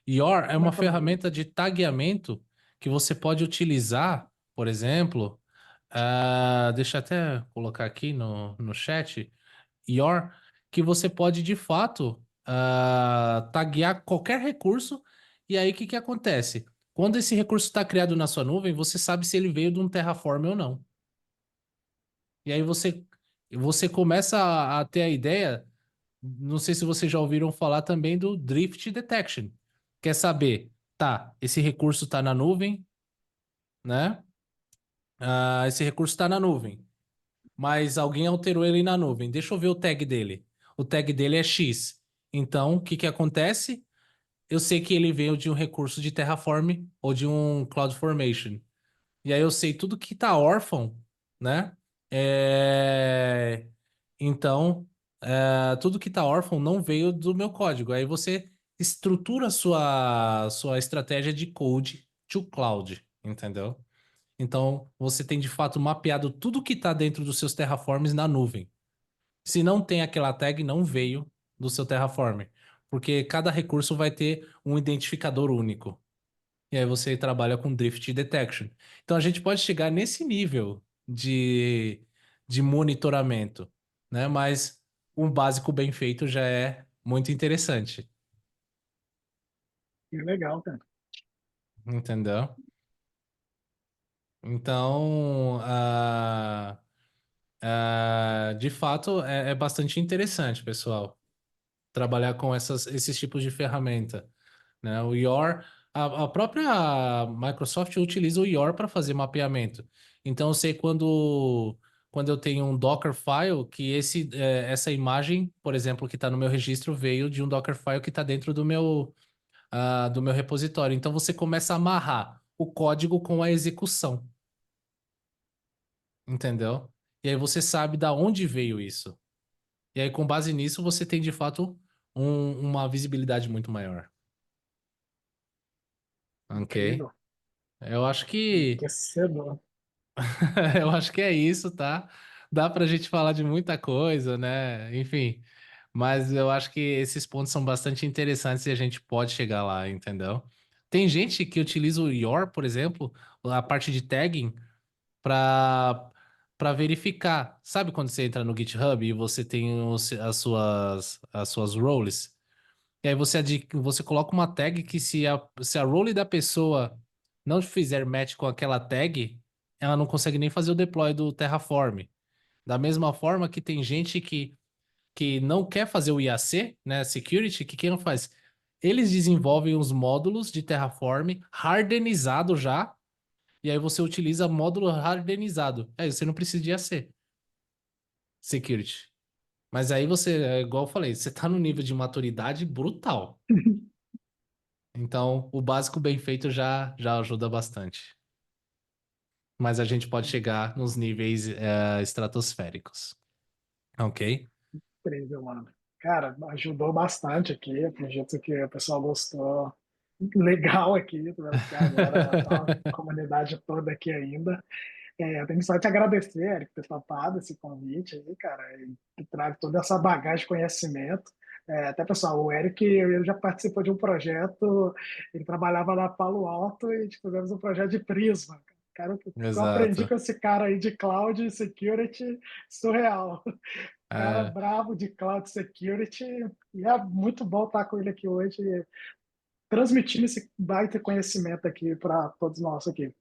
[SPEAKER 2] YOR é uma
[SPEAKER 1] conta mais.
[SPEAKER 2] ferramenta de tagueamento que você pode utilizar, por exemplo, deixa eu até colocar aqui no chat, YOR, que você pode de fato taguear qualquer recurso, e aí o que que acontece? Quando esse recurso está criado na sua nuvem, você sabe se ele veio de um Terraform ou não. E aí você começa a ter a ideia. Não sei se vocês já ouviram falar também do Drift Detection. Quer saber, tá, esse recurso está na nuvem, né? Esse recurso está na nuvem, mas alguém alterou ele na nuvem. Deixa eu ver o tag dele. O tag dele é X. Então, o que que acontece? Eu sei que ele veio de um recurso de Terraform ou de um CloudFormation. E aí eu sei tudo que tá órfão, né? É, Então, tudo que tá órfão não veio do meu código. Aí você estrutura a sua estratégia de code to cloud, entendeu? Então, você tem de fato mapeado tudo que tá dentro dos seus Terraforms na nuvem. Se não tem aquela tag, não veio do seu Terraform, porque cada recurso vai ter um identificador único. E aí você trabalha com drift detection. Então a gente pode chegar nesse nível de monitoramento, né? Mas um básico bem feito já é muito interessante,
[SPEAKER 1] Que legal, cara.
[SPEAKER 2] entendeu? Então, de fato, é bastante interessante, pessoal, trabalhar com esses tipos de ferramenta, né? O YOR, a própria Microsoft utiliza o YOR para fazer mapeamento. Então, eu sei quando eu tenho um Dockerfile que essa imagem, por exemplo, que está no meu registro, veio de um Dockerfile que está dentro do meu repositório. Então, você começa a amarrar o código com a execução, entendeu? E aí você sabe da onde veio isso. E aí, com base nisso, você tem de fato uma visibilidade muito maior. Ok?
[SPEAKER 1] Incrível.
[SPEAKER 2] Eu acho que
[SPEAKER 1] Enriquecedor.
[SPEAKER 2] eu acho que é isso, tá? Dá pra gente falar de muita coisa, né? Enfim, mas eu acho que esses pontos são bastante interessantes e a gente pode chegar lá, entendeu? Tem gente que utiliza o YOR, por exemplo, a parte de tagging para para verificar. Sabe quando você entra no GitHub e você tem as suas roles? E aí você coloca uma tag que se a role da pessoa não fizer match com aquela tag, ela não consegue nem fazer o deploy do Terraform. Da mesma forma que tem gente que não quer fazer o IAC, né, security, que quem não faz? Eles desenvolvem os módulos de Terraform hardenizado já, e aí você utiliza módulo hardenizado. Aí você não precisa de IAC, security. Mas aí você, igual eu falei, você tá no nível de maturidade brutal. Então, o básico bem feito já ajuda bastante. mas a gente pode chegar nos níveis estratosféricos, ok?
[SPEAKER 1] Incrível, mano. Cara, ajudou bastante aqui. Acredito que o pessoal gostou. Legal aqui, tô vendo que agora tá uma comunidade toda aqui ainda. Eu tenho só te agradecer, Eric, por ter topado esse convite aí, cara, e que traga toda essa bagagem de conhecimento. Até, pessoal, o Eric ele já participou de um projeto, ele trabalhava na Palo Alto e tipo, fizemos um projeto de Prisma. Cara, o que eu aprendi
[SPEAKER 2] Exato.
[SPEAKER 1] com esse cara aí de Cloud Security, surreal. Cara
[SPEAKER 2] É,
[SPEAKER 1] bravo de Cloud Security, e é muito bom estar com ele aqui hoje, transmitindo esse baita conhecimento aqui para todos nós aqui.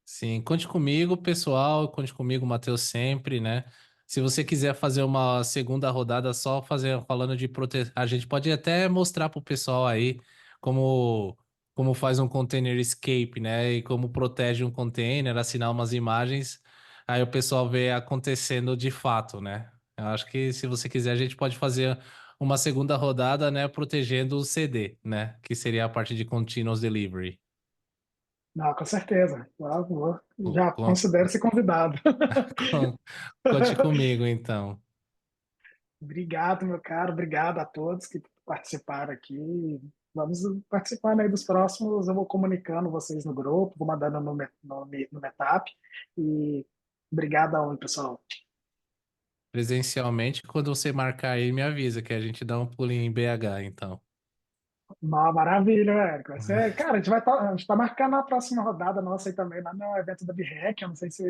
[SPEAKER 2] sim, conte comigo, pessoal, conte comigo, Matheus, sempre, né? Se você quiser fazer uma segunda rodada só falando de proteção, a gente pode até mostrar para o pessoal aí como, como faz um container escape, né? E como protege um container, assinar umas imagens, aí o pessoal vê acontecendo de fato, né? Eu acho que se você quiser, a gente pode fazer uma segunda rodada, né? Protegendo o CD, né? Que seria a parte de Continuous Delivery.
[SPEAKER 1] Não, com certeza.
[SPEAKER 2] Co-
[SPEAKER 1] Já
[SPEAKER 2] co-
[SPEAKER 1] considero-se convidado.
[SPEAKER 2] Conte comigo, então.
[SPEAKER 1] Obrigado, meu caro. Obrigado a todos que participaram aqui. Vamos participando aí dos próximos. Eu vou comunicando vocês no grupo, vou mandando no Meetup. E obrigado ao pessoal.
[SPEAKER 2] Presencialmente, quando você marcar aí, me avisa que a gente dá um pulinho em BH, então.
[SPEAKER 1] Uma maravilha, Érico. Cara, a gente tá marcando a próxima rodada nossa aí também, lá no evento da BREC. Eu não sei se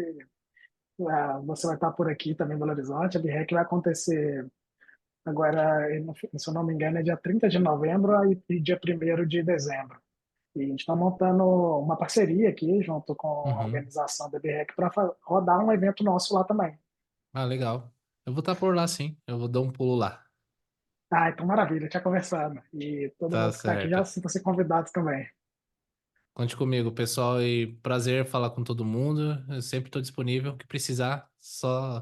[SPEAKER 1] você vai estar por aqui também em Belo Horizonte. A BREC vai acontecer agora, se eu não me engano, é dia 30 de novembro e dia 1º de dezembro. E a gente está montando uma parceria aqui, junto com a
[SPEAKER 2] Uhum.
[SPEAKER 1] organização da BREC, para rodar um evento nosso lá também.
[SPEAKER 2] Ah, legal. Eu vou estar por lá, sim. Eu vou dar um pulo lá.
[SPEAKER 1] Ah, então maravilha, tinha conversando. E todo
[SPEAKER 2] Tá
[SPEAKER 1] mundo que está aqui
[SPEAKER 2] certo.
[SPEAKER 1] já sinta-se convidado também.
[SPEAKER 2] Conte comigo, pessoal, e prazer falar com todo mundo. Eu sempre estou disponível. O que precisar, só